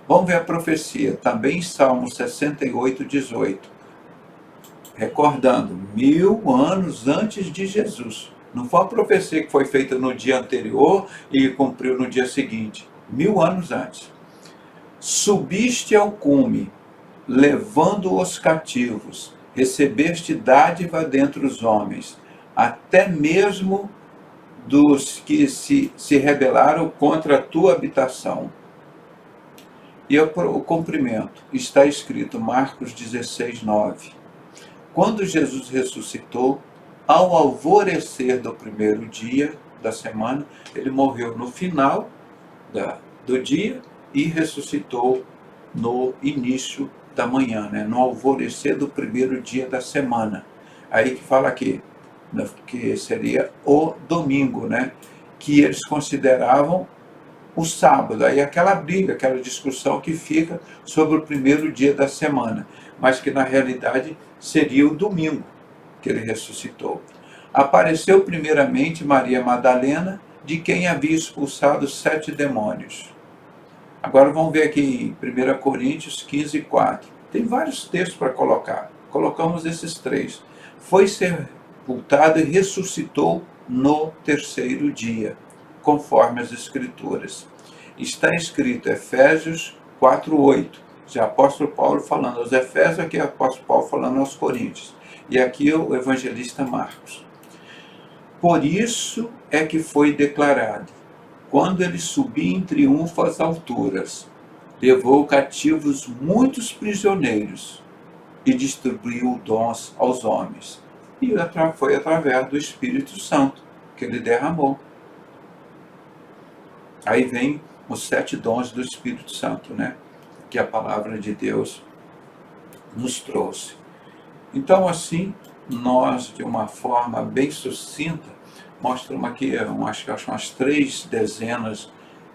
Vamos ver a profecia, também em Salmo 68, 18. Recordando, 1000 anos antes de Jesus. Não foi uma profecia que foi feita no dia anterior e cumpriu no dia seguinte. 1000 anos antes. Subiste ao cume, levando os cativos, recebeste dádiva dentre os homens, até mesmo dos que se rebelaram contra a tua habitação. E o cumprimento, está escrito, Marcos 16, 9. Quando Jesus ressuscitou, ao alvorecer do primeiro dia da semana, ele morreu no final do dia e ressuscitou no início da manhã, né? No alvorecer do primeiro dia da semana. Aí que fala aqui, que seria o domingo, né? Que eles consideravam o sábado. Aí aquela briga, aquela discussão que fica sobre o primeiro dia da semana, mas que na realidade seria o domingo que ele ressuscitou. Apareceu primeiramente Maria Madalena, de quem havia expulsado 7 demônios. Agora vamos ver aqui em 1 Coríntios 15, 4. Tem vários textos para colocar. Colocamos esses 3. Foi sepultado e ressuscitou no terceiro dia, conforme as Escrituras. Está escrito Efésios 4, 8. Já apóstolo Paulo falando aos Efésios, aqui é o apóstolo Paulo falando aos Coríntios. E aqui o evangelista Marcos. Por isso é que foi declarado, quando ele subia em triunfo às alturas, levou cativos muitos prisioneiros e distribuiu dons aos homens. E foi através do Espírito Santo que ele derramou. Aí vem os 7 dons do Espírito Santo, né? Que a palavra de Deus nos trouxe. Então, assim, nós, de uma forma bem sucinta, mostramos aqui, acho que umas 3 dezenas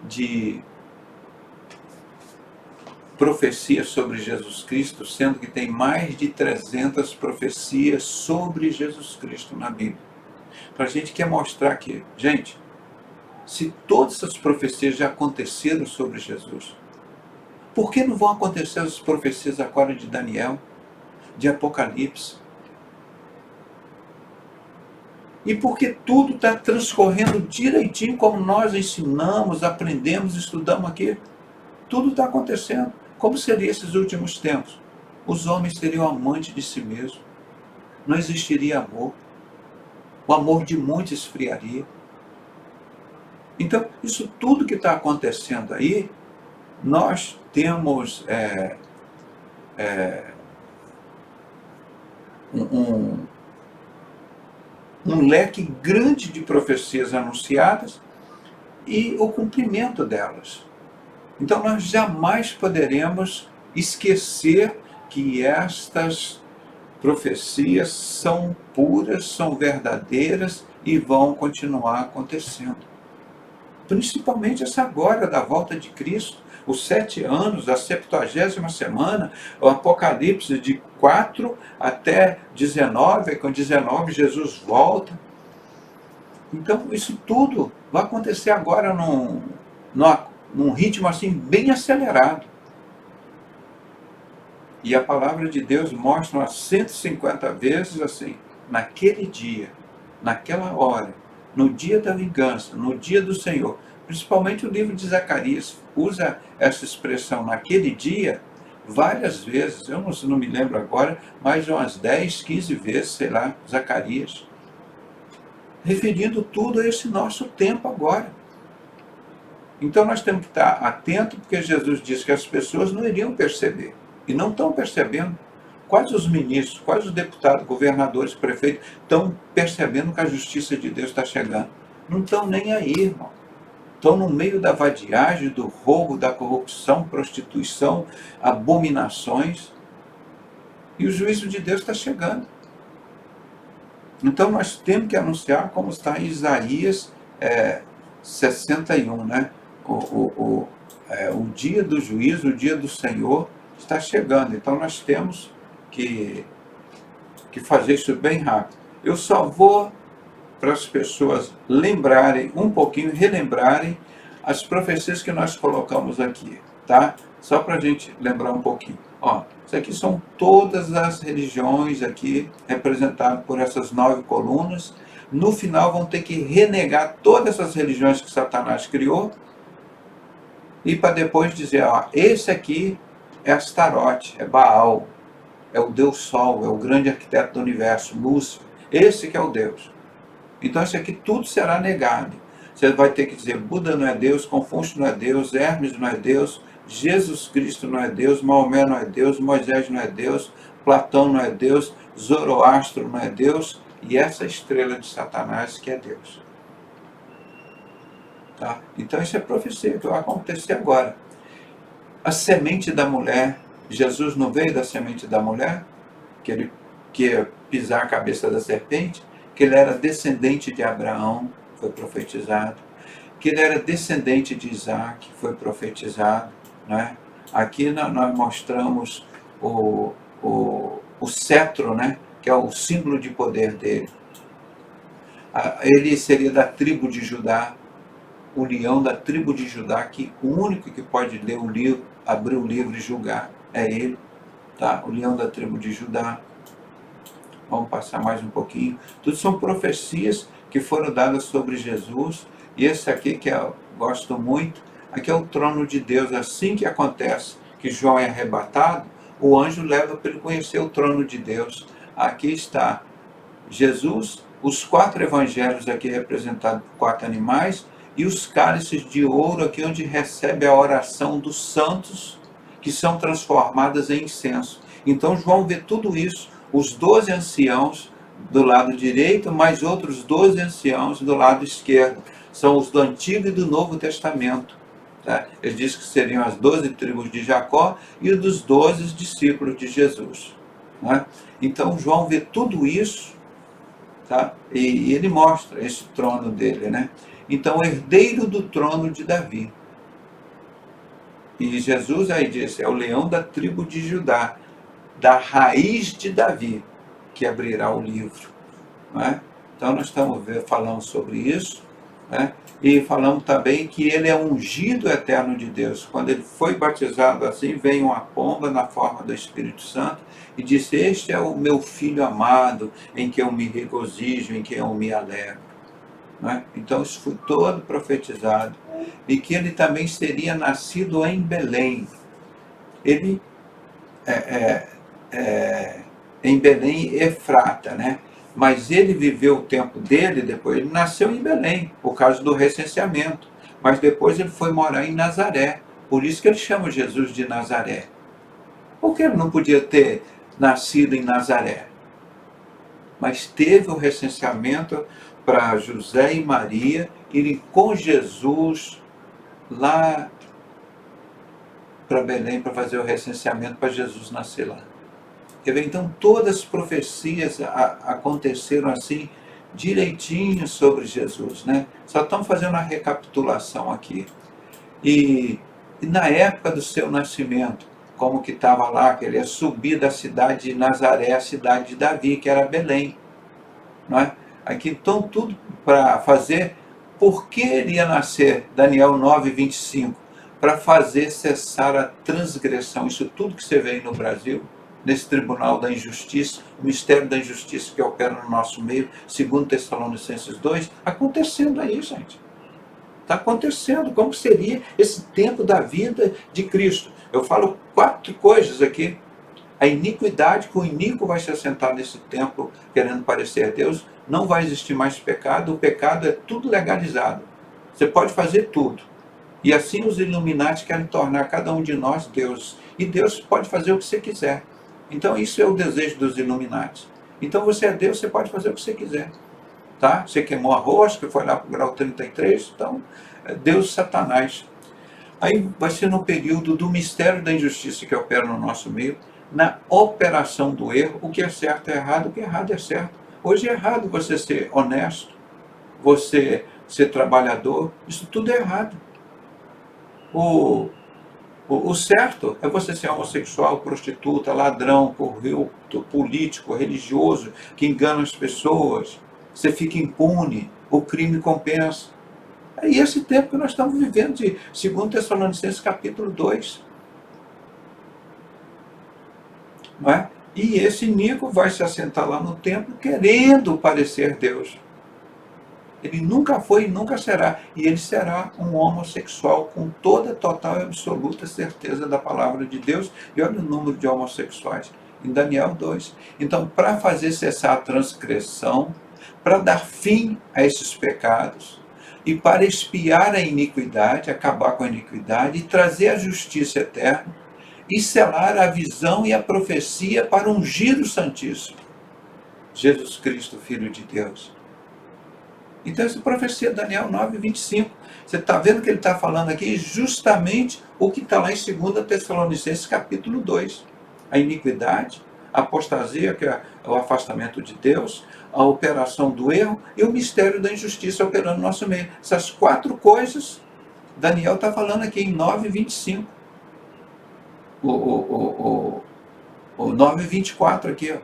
de profecias sobre Jesus Cristo, sendo que tem mais de 300 profecias sobre Jesus Cristo na Bíblia. Para a gente quer mostrar que, gente, se todas essas profecias já aconteceram sobre Jesus, por que não vão acontecer as profecias agora de Daniel, de Apocalipse? E porque tudo está transcorrendo direitinho como nós ensinamos, aprendemos, estudamos aqui. Tudo está acontecendo. Como seriam esses últimos tempos? Os homens seriam amantes de si mesmos. Não existiria amor. O amor de muitos esfriaria. Então, isso tudo que está acontecendo aí, nós temos um leque grande de profecias anunciadas e o cumprimento delas. Então nós jamais poderemos esquecer que estas profecias são puras, são verdadeiras e vão continuar acontecendo. Principalmente essa agora da volta de Cristo, os 7 anos, a 70ª semana, o Apocalipse de 4 até 19, com 19 Jesus volta. Então isso tudo vai acontecer agora num ritmo assim bem acelerado. E a palavra de Deus mostra umas 150 vezes assim, naquele dia, naquela hora, no dia da vingança, no dia do Senhor. Principalmente o livro de Zacarias usa essa expressão naquele dia várias vezes. Eu não me lembro agora, mas umas 10, 15 vezes, sei lá, Zacarias. Referindo tudo a esse nosso tempo agora. Então nós temos que estar atentos, porque Jesus disse que as pessoas não iriam perceber. E não estão percebendo. Quais os ministros, quais os deputados, governadores, prefeitos estão percebendo que a justiça de Deus está chegando? Não estão nem aí, irmão. Estão no meio da vadiagem, do roubo, da corrupção, prostituição, abominações. E o juízo de Deus está chegando. Então nós temos que anunciar como está em Isaías 61, né? O dia do juízo, o dia do Senhor está chegando. Então nós temos que fazer isso bem rápido. Eu só vou para as pessoas lembrarem um pouquinho, relembrarem as profecias que nós colocamos aqui, tá? Só para a gente lembrar um pouquinho. Ó, isso aqui são todas as religiões aqui representadas por essas 9 colunas. No final vão ter que renegar todas essas religiões que Satanás criou e para depois dizer, ó, esse aqui é Astarote, é Baal, é o Deus Sol, é o grande arquiteto do universo, Lúcifer. Esse que é o Deus. Então isso aqui tudo será negado. Você vai ter que dizer, Buda não é Deus, Confúcio não é Deus, Hermes não é Deus, Jesus Cristo não é Deus, Maomé não é Deus, Moisés não é Deus, Platão não é Deus, Zoroastro não é Deus, e essa estrela de Satanás que é Deus. Tá? Então isso é profecia que vai acontecer agora. A semente da mulher, Jesus não veio da semente da mulher, que ele ia pisar a cabeça da serpente, que ele era descendente de Abraão, foi profetizado, que ele era descendente de Isaac, foi profetizado. Né? Aqui nós mostramos o cetro, né? Que é o símbolo de poder dele. Ele seria da tribo de Judá, o leão da tribo de Judá, que o único que pode ler o livro, abrir o livro e julgar é ele, tá? O leão da tribo de Judá. Vamos passar mais um pouquinho. Tudo são profecias que foram dadas sobre Jesus. E esse aqui, que eu gosto muito, aqui é o trono de Deus. Assim que acontece que João é arrebatado, o anjo leva para ele conhecer o trono de Deus. Aqui está Jesus, os 4 evangelhos aqui representados por 4 animais, e os cálices de ouro aqui onde recebe a oração dos santos, que são transformadas em incenso. Então João vê tudo isso, os 12 anciãos do lado direito, mais outros 12 anciãos do lado esquerdo. São os do Antigo e do Novo Testamento. Tá? Ele diz que seriam as 12 tribos de Jacó e os dos 12 discípulos de Jesus. Né? Então João vê tudo isso, tá? E ele mostra esse trono dele. Né? Então, herdeiro do trono de Davi. E Jesus aí disse, é o leão da tribo de Judá, da raiz de Davi, que abrirá o livro. Né? Então nós falando sobre isso, né? E falamos também que ele é ungido eterno de Deus. Quando ele foi batizado assim, veio uma pomba na forma do Espírito Santo e disse, este é o meu filho amado, em que eu me regozijo, em que eu me alegro. Né? Então isso foi todo profetizado. E que ele também seria nascido em Belém. Ele em Belém, Efrata, né? Mas ele viveu o tempo dele, depois ele nasceu em Belém, por causa do recenseamento. Mas depois ele foi morar em Nazaré. Por isso que ele chama Jesus de Nazaré. Por que ele não podia ter nascido em Nazaré? Mas teve o recenseamento para José e Maria irem com Jesus lá para Belém para fazer o recenseamento para Jesus nascer lá. Então todas as profecias aconteceram assim direitinho sobre Jesus, né? Só estamos fazendo uma recapitulação aqui. E na época do seu nascimento, como que estava lá, que ele ia subir da cidade de Nazaré à cidade de Davi, que era Belém. Não é? Aqui então tudo para fazer, por que ele ia nascer? Daniel 9:25, para fazer cessar a transgressão. Isso tudo que você vê aí no Brasil, nesse tribunal da injustiça, o mistério da injustiça que opera no nosso meio, segundo Tessalonicenses 2, acontecendo aí, gente. Está acontecendo. Como seria esse tempo da vida de Cristo? Eu falo 4 coisas aqui. A iniquidade, que o iníquo vai se assentar nesse templo, querendo parecer a Deus, não vai existir mais pecado, o pecado é tudo legalizado. Você pode fazer tudo. E assim os Illuminati querem tornar cada um de nós Deus. E Deus pode fazer o que você quiser. Então isso é o desejo dos Illuminati. Então você é Deus, você pode fazer o que você quiser. Tá? Você queimou a rocha, que foi lá para o grau 33, então é Deus e Satanás. Aí vai ser no período do mistério da injustiça que opera no nosso meio, na operação do erro, o que é certo é errado, o que é errado é certo. Hoje é errado você ser honesto, você ser trabalhador, isso tudo é errado. O certo é você ser homossexual, prostituta, ladrão, corrupto, político, religioso, que engana as pessoas. você fica impune, o crime compensa. É esse tempo que nós estamos vivendo, de 2 Tessalonicenses capítulo 2. Não é? E esse Nico vai se assentar lá no templo querendo parecer Deus. Ele nunca foi e nunca será. E ele será um homossexual com toda total e absoluta certeza da palavra de Deus. E olha o número de homossexuais em Daniel 2. Então, para fazer cessar a transgressão, para dar fim a esses pecados, e para expiar a iniquidade, acabar com a iniquidade, e trazer a justiça eterna, e selar a visão e a profecia para ungir o Santíssimo, Jesus Cristo, Filho de Deus. Então, essa profecia de Daniel 9, 25. Você está vendo que ele está falando aqui justamente o que está lá em 2 Tessalonicenses capítulo 2. A iniquidade, a apostasia, que é o afastamento de Deus, a operação do erro e o mistério da injustiça operando no nosso meio. Essas 4 coisas, Daniel está falando aqui em 9, 25. O 9, 24 aqui, ó.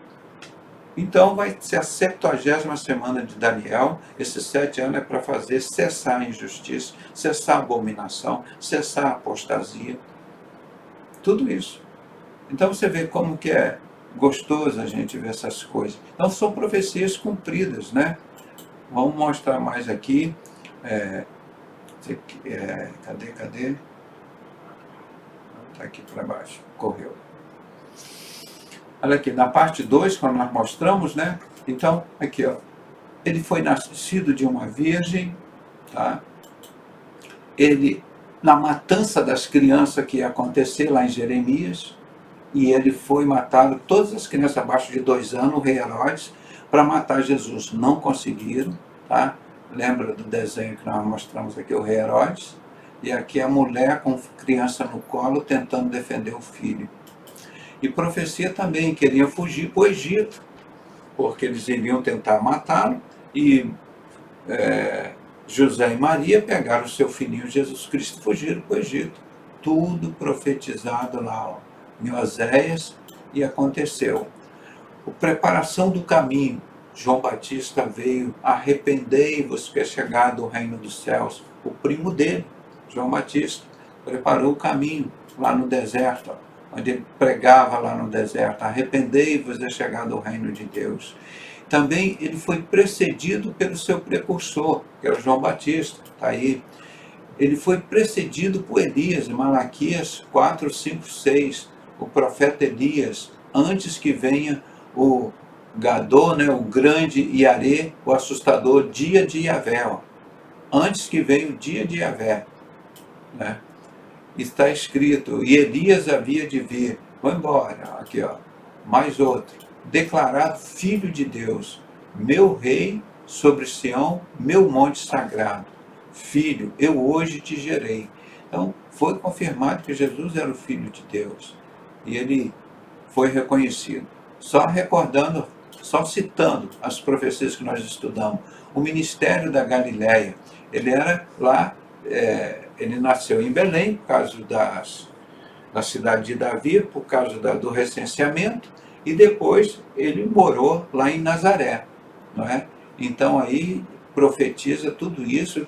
Então vai ser a 70ª semana de Daniel. Esses 7 anos é para fazer cessar a injustiça, cessar a abominação, cessar a apostasia. Tudo isso. Então você vê como que é gostoso a gente ver essas coisas. Então são profecias cumpridas, né? Vamos mostrar mais aqui. Cadê? Está aqui para baixo. Correu. Olha aqui, na parte 2, quando nós mostramos, né? Então, aqui, ó. Ele foi nascido de uma virgem, tá? Ele, na matança das crianças que ia acontecer lá em Jeremias, e ele foi matado, todas as crianças abaixo de 2 anos, o rei Herodes, para matar Jesus. Não conseguiram, tá? Lembra do desenho que nós mostramos aqui, o rei Herodes? E aqui a mulher com criança no colo tentando defender o filho. E profecia também, queriam fugir para o Egito, porque eles iriam tentar matá-lo, e José e Maria pegaram o seu filhinho Jesus Cristo e fugiram para o Egito. Tudo profetizado lá, ó, em Oséias, e aconteceu. A preparação do caminho. João Batista veio, arrependei-vos que é chegado o reino dos céus. O primo dele, João Batista, preparou o caminho lá no deserto, ó, onde ele pregava lá no deserto, arrependei-vos de chegado o reino de Deus. Também ele foi precedido pelo seu precursor, que era João Batista, está aí. Ele foi precedido por Elias, em Malaquias 4, 5, 6, o profeta Elias, antes que venha o Gadô, né, o grande Iarê, o assustador dia de Iavé, ó. Antes que venha o dia de Iavé, né? Está escrito, e Elias havia de vir, vou embora, aqui ó, mais outro, declarado filho de Deus, meu rei sobre Sião, meu monte sagrado, filho, eu hoje te gerei. Então, foi confirmado que Jesus era o filho de Deus, e ele foi reconhecido. Só recordando, só citando as profecias que nós estudamos, o ministério da Galileia, ele era lá, ele nasceu em Belém, por causa da cidade de Davi, por causa do recenseamento, e depois ele morou lá em Nazaré, não é? Então aí profetiza tudo isso,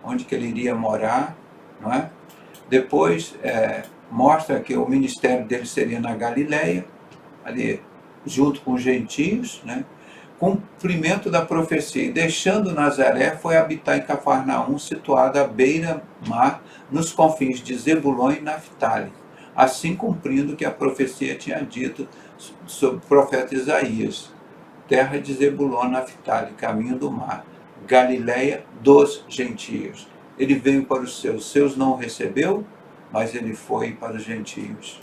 onde que ele iria morar, não é? Depois mostra que o ministério dele seria na Galileia, ali junto com os gentios, né? Cumprimento da profecia, e deixando Nazaré, foi habitar em Cafarnaum, situada à beira-mar, nos confins de Zebulon e Naftali, assim cumprindo o que a profecia tinha dito sobre o profeta Isaías, terra de Zebulon e Naftali, caminho do mar, Galileia dos gentios. Ele veio para os seus não o recebeu, mas ele foi para os gentios.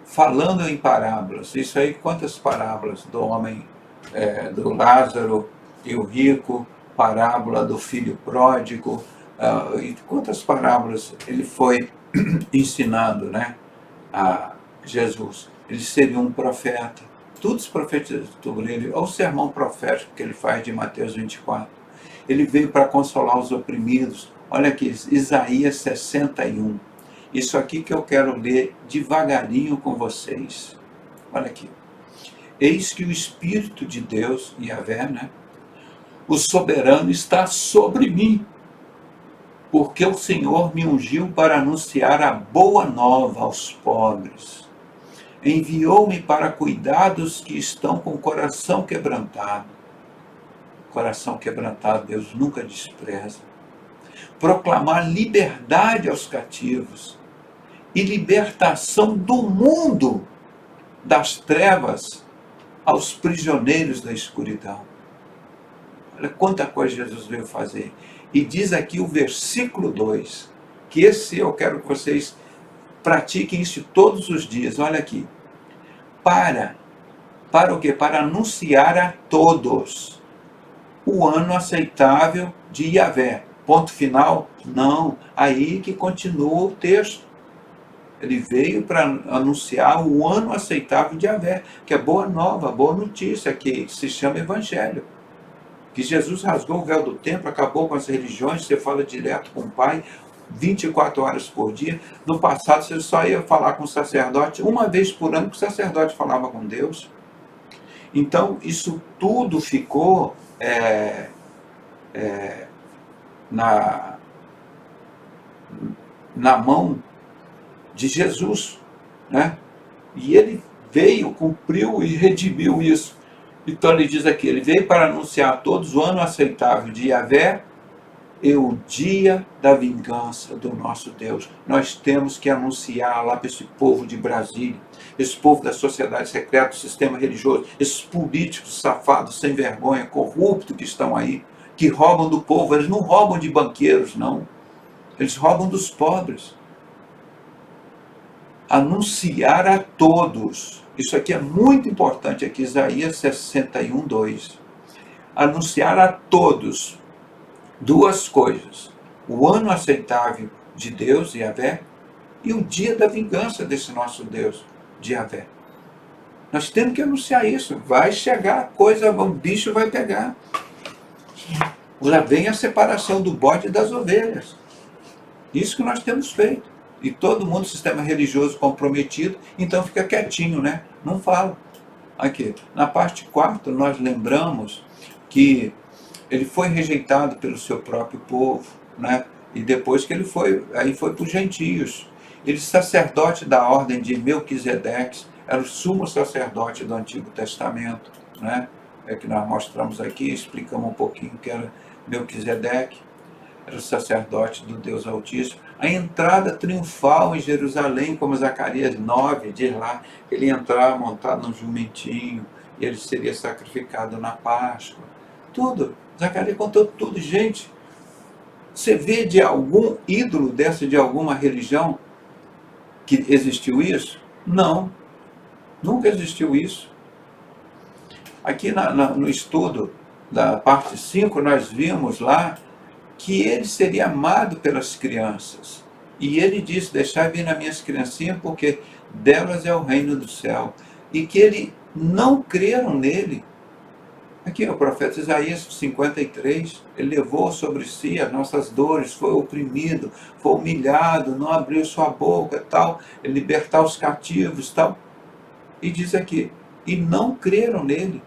Falando em parábolas, isso aí, quantas parábolas do homem, do Lázaro e o rico, parábola do filho pródigo, e quantas parábolas ele foi ensinando, né, a Jesus. Ele seria um profeta, todos profetizam sobre ele, ou o sermão profético que ele faz de Mateus 24. Ele veio para consolar os oprimidos. Olha aqui, Isaías 61. Isso aqui que eu quero ler devagarinho com vocês. Olha aqui. Eis que o Espírito de Deus, Yahvé, né, o soberano está sobre mim, porque o Senhor me ungiu para anunciar a boa nova aos pobres. Enviou-me para cuidar dos que estão com o coração quebrantado. Coração quebrantado, Deus nunca despreza. Proclamar liberdade aos cativos e libertação do mundo das trevas aos prisioneiros da escuridão. Olha quanta coisa Jesus veio fazer. E diz aqui o versículo 2, que esse eu quero que vocês pratiquem isso todos os dias. Olha aqui. Para o quê? Para anunciar a todos o ano aceitável de Yahvé. Ponto final? Não. Aí que continua o texto. Ele veio para anunciar o ano aceitável de Yahvé, que é boa nova, boa notícia, que se chama Evangelho. Que Jesus rasgou o véu do templo, acabou com as religiões, você fala direto com o Pai, 24 horas por dia. No passado, você só ia falar com o sacerdote uma vez por ano, que o sacerdote falava com Deus. Então, isso tudo ficou na mão de Jesus, né? E ele veio, cumpriu e redimiu isso. Então ele diz aqui, ele veio para anunciar a todos o ano aceitável de Yahvé e o dia da vingança do nosso Deus. Nós temos que anunciar lá para esse povo de Brasília, esse povo da sociedade secreta, do sistema religioso, esses políticos safados, sem vergonha, corruptos que estão aí, que roubam do povo. Eles não roubam de banqueiros, não. Eles roubam dos pobres. Anunciar a todos. Isso aqui é muito importante, aqui Isaías 61, 2. Anunciar a todos duas coisas: o ano aceitável de Deus, Yahvé, e o dia da vingança desse nosso Deus, de Yahvé. Nós temos que anunciar isso. Vai chegar a coisa, o bicho vai pegar. Lá vem a separação do bode e das ovelhas. Isso que nós temos feito. E todo mundo, sistema religioso comprometido, então fica quietinho, né? Não fala. Aqui, na parte 4, nós lembramos que ele foi rejeitado pelo seu próprio povo, né? E depois que ele foi, aí foi para os gentios. Ele, sacerdote da ordem de Melquisedeque, era o sumo sacerdote do Antigo Testamento, né? É que nós mostramos aqui, explicamos um pouquinho que era Melquisedeque. Era o sacerdote do Deus Altíssimo. A entrada triunfal em Jerusalém, como Zacarias 9 diz lá, ele entrava montado num jumentinho, e ele seria sacrificado na Páscoa. Tudo. Zacarias contou tudo. Gente, você vê de algum ídolo dessa, de alguma religião, que existiu isso? Não. Nunca existiu isso. Aqui no estudo da parte 5, nós vimos lá que ele seria amado pelas crianças. E ele disse, deixai vir as minhas criancinhas, porque delas é o reino do céu. E que eles não creram nele. Aqui é o profeta Isaías 53, ele levou sobre si as nossas dores, foi oprimido, foi humilhado, não abriu sua boca, tal, ele libertar os cativos, tal. E diz aqui, e não creram nele,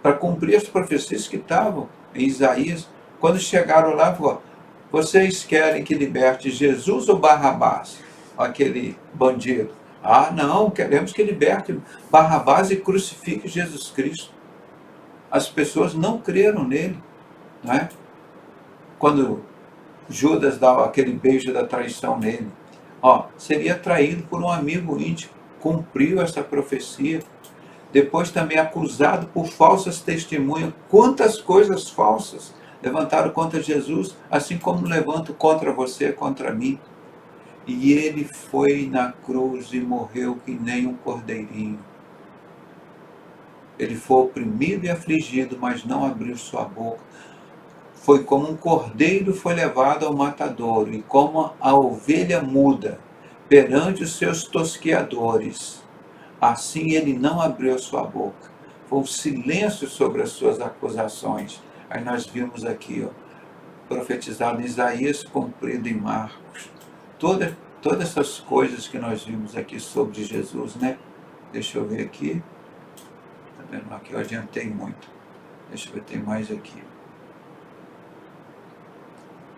para cumprir as profecias que estavam em Isaías. Quando chegaram lá, falou, vocês querem que liberte Jesus ou Barrabás? Aquele bandido. Ah, não, queremos que liberte Barrabás e crucifique Jesus Cristo. As pessoas não creram nele, não é? Quando Judas dá aquele beijo da traição nele, seria traído por um amigo íntimo, cumpriu essa profecia. Depois também acusado por falsas testemunhas. Quantas coisas falsas levantaram contra Jesus, assim como levanto contra você, contra mim. E ele foi na cruz e morreu que nem um cordeirinho. Ele foi oprimido e afligido, mas não abriu sua boca. Foi como um cordeiro foi levado ao matadouro, e como a ovelha muda perante os seus tosqueadores. Assim ele não abriu sua boca. Foi um silêncio sobre as suas acusações. Aí nós vimos aqui, profetizado em Isaías, cumprido em Marcos. Todas essas coisas que nós vimos aqui sobre Jesus, né? Deixa eu ver aqui. Tá vendo? Aqui eu adiantei muito. Deixa eu ver, tem mais aqui.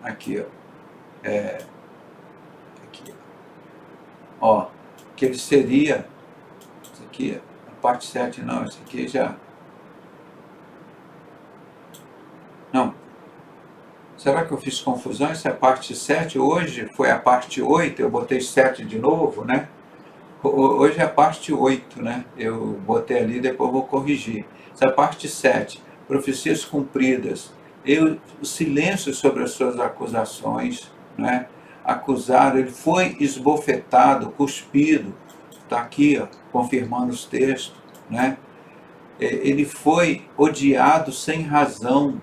Aqui, ó. Aqui, ó. Que ele seria, isso aqui, a parte 7 não, isso aqui já... Não. Será que eu fiz confusão? Essa é a parte 7, hoje foi a parte 8, eu botei 7 de novo, né? Hoje é a parte 8, né? Eu botei ali, depois vou corrigir. Essa é a parte 7, profecias cumpridas. O silêncio sobre as suas acusações, né? Acusaram, ele foi esbofetado, cuspido, está aqui, ó, confirmando os textos, né? Ele foi odiado sem razão.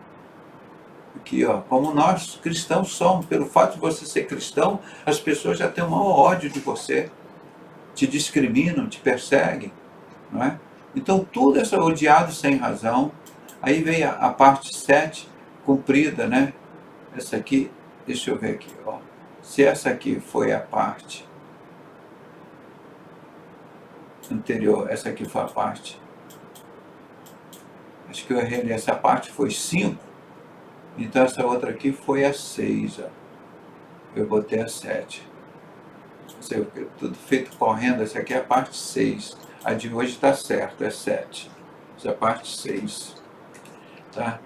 Aqui, ó, como nós cristãos somos, pelo fato de você ser cristão, as pessoas já têm o maior ódio de você, te discriminam, te perseguem, não é? Então tudo é odiado sem razão. Aí vem a parte 7, cumprida, né? Essa aqui, deixa eu ver aqui, ó. Se essa aqui foi a parte anterior, essa aqui foi a parte, acho que eu errei, essa parte foi 5, então essa outra aqui foi a 6, ó. Eu botei a 7. Tudo feito correndo, essa aqui é a parte 6. A de hoje está certo, é 7. Essa é a parte 6. Tá?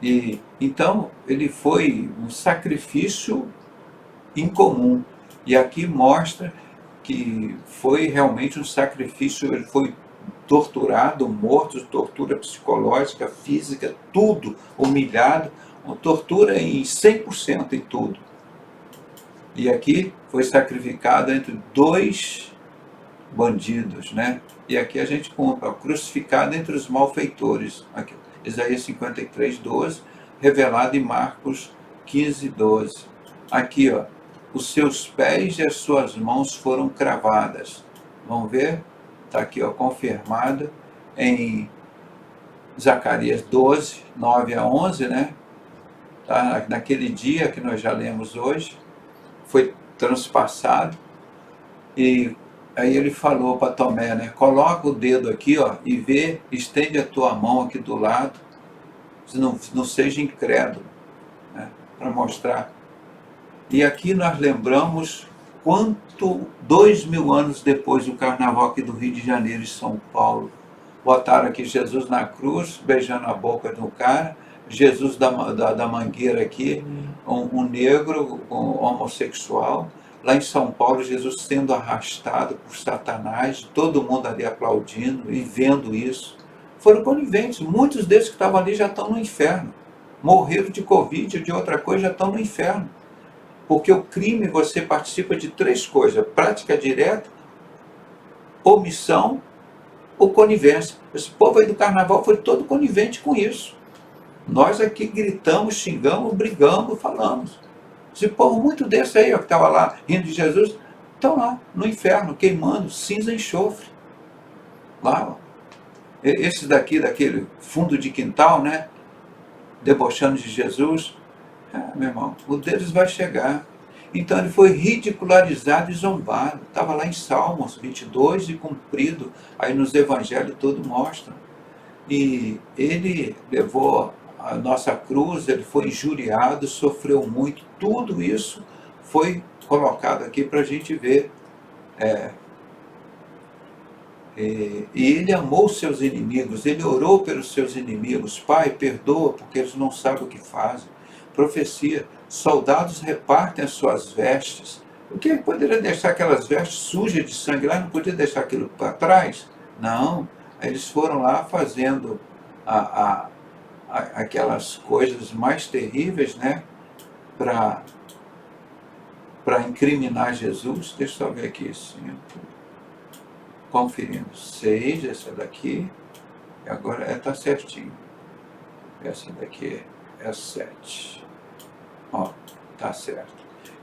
E, então, ele foi um sacrifício incomum. E aqui mostra que foi realmente um sacrifício, ele foi torturado, morto, tortura psicológica, física, tudo, humilhado, uma tortura em 100% em tudo. E aqui foi sacrificado entre 2 bandidos, né? E aqui a gente conta, crucificado entre os malfeitores. Aqui, Isaías 53, 12, revelado em Marcos 15, 12. Aqui, ó, os seus pés e as suas mãos foram cravadas. Vamos ver? Está aqui, ó, confirmado em Zacarias 12, 9 a 11, né? Tá? Naquele dia que nós já lemos hoje, foi transpassado, e aí ele falou para Tomé, né, coloca o dedo aqui, ó, e vê, estende a tua mão aqui do lado, não seja incrédulo, né, para mostrar. E aqui nós lembramos quanto 2000 anos depois do carnaval aqui do Rio de Janeiro e São Paulo, botaram aqui Jesus na cruz, beijando a boca do cara, Jesus da Mangueira aqui, um negro, um homossexual. Lá em São Paulo, Jesus sendo arrastado por Satanás, todo mundo ali aplaudindo e vendo isso. Foram coniventes, muitos desses que estavam ali já estão no inferno. Morreram de Covid ou de outra coisa, já estão no inferno. Porque o crime, você participa de 3 coisas: prática direta, omissão ou conivência. Esse povo aí do carnaval foi todo conivente com isso. Nós aqui gritamos, xingamos, brigamos, falamos. Esse povo, muito desse aí, ó, que estava lá rindo de Jesus, estão lá no inferno, queimando, cinza e enxofre. Lá, ó. Esses daqui, daquele fundo de quintal, né? Debochando de Jesus. Meu irmão, o deles vai chegar. Então ele foi ridicularizado e zombado. Estava lá em Salmos 22 e cumprido. Aí nos evangelhos tudo mostra. E ele levou a nossa cruz, ele foi injuriado, sofreu muito. Tudo isso foi colocado aqui para a gente ver. E ele amou seus inimigos, ele orou pelos seus inimigos. Pai, perdoa, porque eles não sabem o que fazem. Profecia, soldados repartem as suas vestes. O que poderia deixar aquelas vestes sujas de sangue lá? Não podia deixar aquilo para trás? Não, eles foram lá fazendo aquelas coisas mais terríveis, né? Para incriminar Jesus. Deixa eu só ver aqui, 5, conferindo, 6, essa daqui, e agora está certinho. Essa daqui é 7. Ó, tá certo.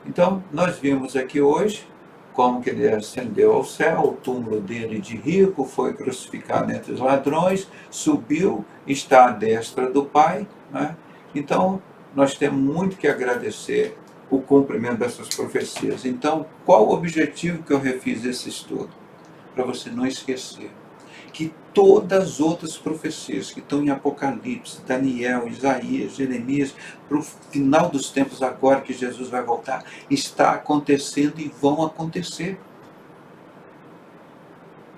Então, nós vimos aqui hoje como que ele ascendeu ao céu, o túmulo dele de rico foi crucificado entre os ladrões, subiu, está à destra do Pai, né? Então, nós temos muito que agradecer o cumprimento dessas profecias. Então, qual o objetivo que eu refiz esse estudo? Para você não esquecer que todas as outras profecias que estão em Apocalipse, Daniel, Isaías, Jeremias, para o final dos tempos agora que Jesus vai voltar, está acontecendo e vão acontecer.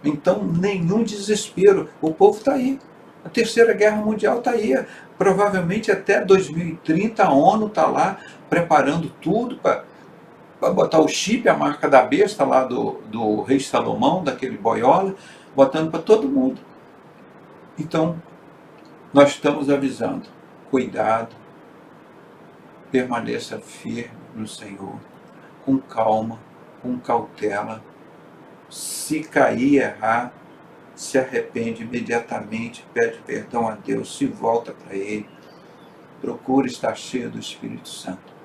Então, nenhum desespero. O povo está aí. A Terceira Guerra Mundial está aí. Provavelmente até 2030 a ONU está lá preparando tudo para botar o chip, a marca da besta lá do rei Salomão, daquele boiola, botando para todo mundo. Então, nós estamos avisando. Cuidado, permaneça firme no Senhor, com calma, com cautela. Se cair e errar, se arrepende imediatamente, pede perdão a Deus, se volta para Ele. Procure estar cheio do Espírito Santo.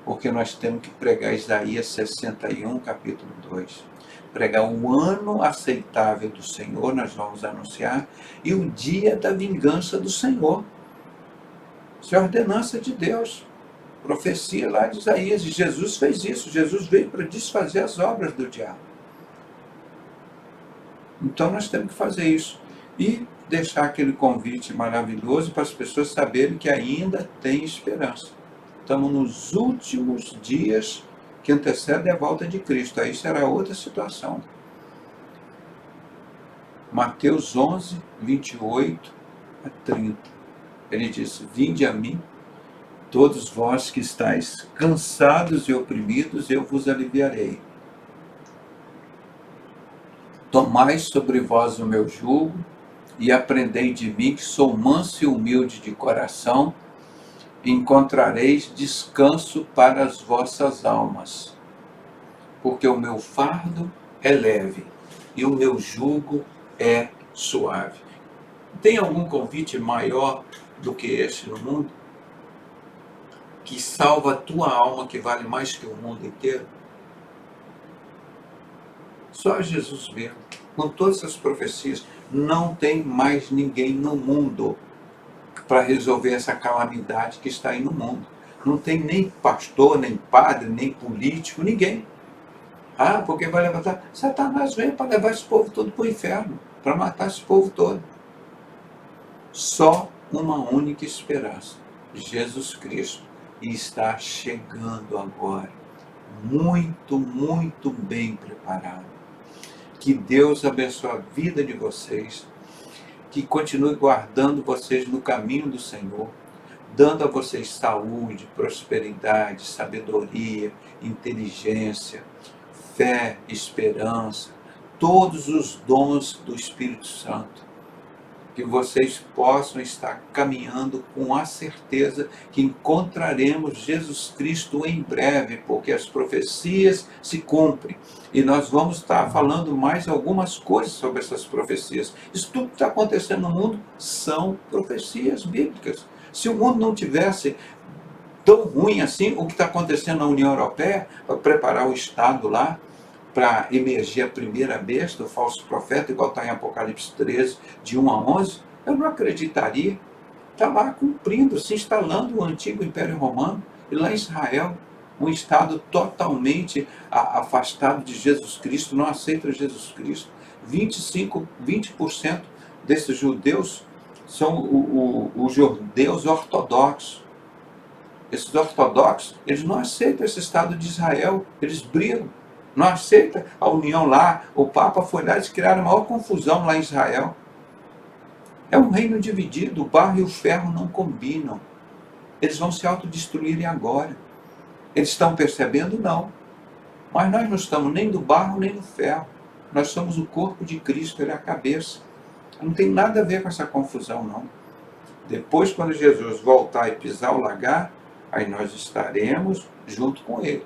Porque nós temos que pregar Isaías 61, capítulo 2. Pregar o ano aceitável do Senhor, nós vamos anunciar, e o dia da vingança do Senhor. Isso é ordenança de Deus. Profecia lá de Isaías. E Jesus fez isso. Jesus veio para desfazer as obras do diabo. Então nós temos que fazer isso. E deixar aquele convite maravilhoso para as pessoas saberem que ainda tem esperança. Estamos nos últimos dias que antecedem a volta de Cristo. Aí será outra situação. Mateus 11, 28 a 30. Ele disse: vinde a mim, todos vós que estáis cansados e oprimidos, eu vos aliviarei. Tomai sobre vós o meu jugo e aprendei de mim, que sou manso e humilde de coração, e encontrareis descanso para as vossas almas. Porque o meu fardo é leve e o meu jugo é suave. Tem algum convite maior do que esse no mundo? Que salva a tua alma, que vale mais que o mundo inteiro? Só Jesus mesmo. Com todas essas profecias, não tem mais ninguém no mundo para resolver essa calamidade que está aí no mundo. Não tem nem pastor, nem padre, nem político, ninguém. Ah, porque vai levantar. Satanás veio para levar esse povo todo para o inferno, para matar esse povo todo. Só uma única esperança: Jesus Cristo. E está chegando agora. Muito, muito bem preparado. Que Deus abençoe a vida de vocês, que continue guardando vocês no caminho do Senhor, dando a vocês saúde, prosperidade, sabedoria, inteligência, fé, esperança, todos os dons do Espírito Santo. Que vocês possam estar caminhando com a certeza que encontraremos Jesus Cristo em breve, porque as profecias se cumprem. E nós vamos estar falando mais algumas coisas sobre essas profecias. Isso tudo que está acontecendo no mundo são profecias bíblicas. Se o mundo não tivesse tão ruim assim, o que está acontecendo na União Europeia, para preparar o Estado lá, para emergir a primeira besta, o falso profeta, igual está em Apocalipse 13, de 1 a 11, eu não acreditaria. Está lá cumprindo, se instalando o antigo Império Romano, e lá em Israel, um Estado totalmente afastado de Jesus Cristo, não aceita Jesus Cristo. 20% desses judeus são os judeus ortodoxos. Esses ortodoxos, eles não aceitam esse Estado de Israel, eles brigam. Não aceita a união lá. O Papa foi lá, eles criaram a maior confusão lá em Israel. É um reino dividido, o barro e o ferro não combinam. Eles vão se autodestruírem agora. Eles estão percebendo? Não. Mas nós não estamos nem do barro nem do ferro. Nós somos o corpo de Cristo, Ele é a cabeça. Não tem nada a ver com essa confusão, não. Depois, quando Jesus voltar e pisar o lagar, aí nós estaremos junto com Ele.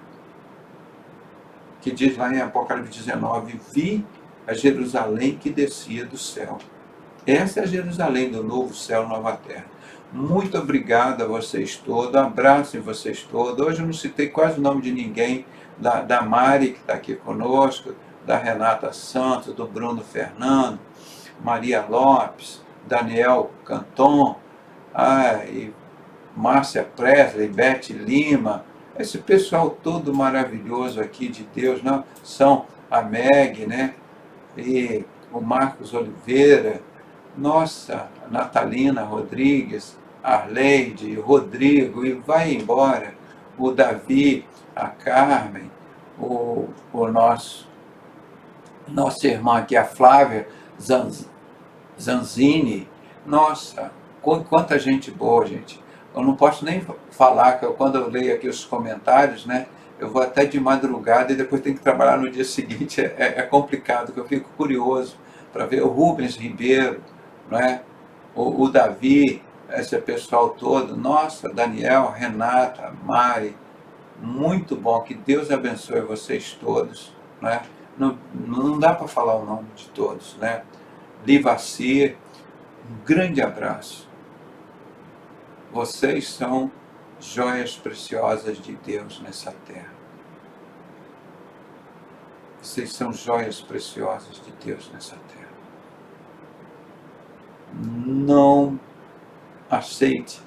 Que diz lá em Apocalipse 19, vi a Jerusalém que descia do céu. Essa é a Jerusalém do novo céu, nova terra. Muito obrigado a vocês todos, abraço em vocês todos. Hoje eu não citei quase o nome de ninguém, da Mari, que está aqui conosco, da Renata Santos, do Bruno Fernando, Maria Lopes, Daniel Canton, e Márcia Presley, Beth Lima, esse pessoal todo maravilhoso aqui de Deus, não? São a Meg, né? E o Marcos Oliveira, nossa, Natalina Rodrigues, Arleide, Rodrigo, e vai embora, o Davi, a Carmen, nossa irmã aqui, a Flávia Zanzini, nossa, quanta gente boa, gente. Eu não posso nem falar, que quando eu leio aqui os comentários, né, eu vou até de madrugada e depois tenho que trabalhar no dia seguinte, é complicado, que eu fico curioso para ver o Rubens Ribeiro, não é? o Davi, esse pessoal todo, nossa, Daniel, Renata, Mari, muito bom, que Deus abençoe vocês todos, né? Não dá para falar o nome de todos, né? Livaci, um grande abraço. Vocês são joias preciosas de Deus nessa terra. Vocês são joias preciosas de Deus nessa terra. Não aceite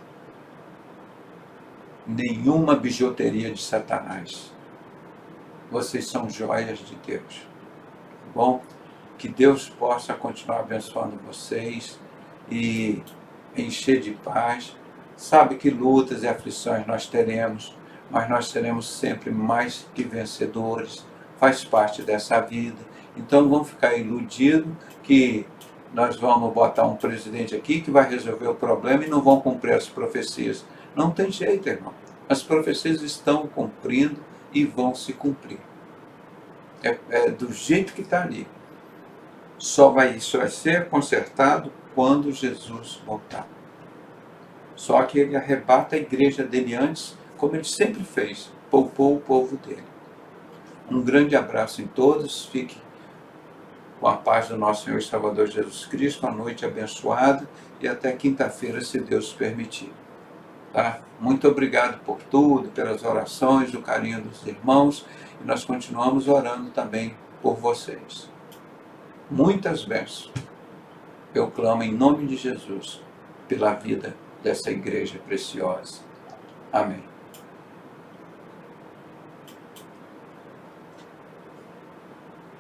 nenhuma bijuteria de Satanás. Vocês são joias de Deus. Tá bom? Que Deus possa continuar abençoando vocês e encher de paz. Sabe que lutas e aflições nós teremos, mas nós seremos sempre mais que vencedores. Faz parte dessa vida. Então não vamos ficar iludidos que nós vamos botar um presidente aqui que vai resolver o problema e não vão cumprir as profecias. Não tem jeito, irmão. As profecias estão cumprindo e vão se cumprir. É do jeito que está ali. Isso vai ser consertado quando Jesus voltar. Só que ele arrebata a igreja dele antes, como ele sempre fez, poupou o povo dele. Um grande abraço em todos, fique com a paz do nosso Senhor e Salvador Jesus Cristo, uma noite abençoada e até quinta-feira, se Deus permitir. Tá? Muito obrigado por tudo, pelas orações, o carinho dos irmãos, e nós continuamos orando também por vocês. Muitas bênçãos. Eu clamo em nome de Jesus pela vida dessa igreja preciosa. Amém.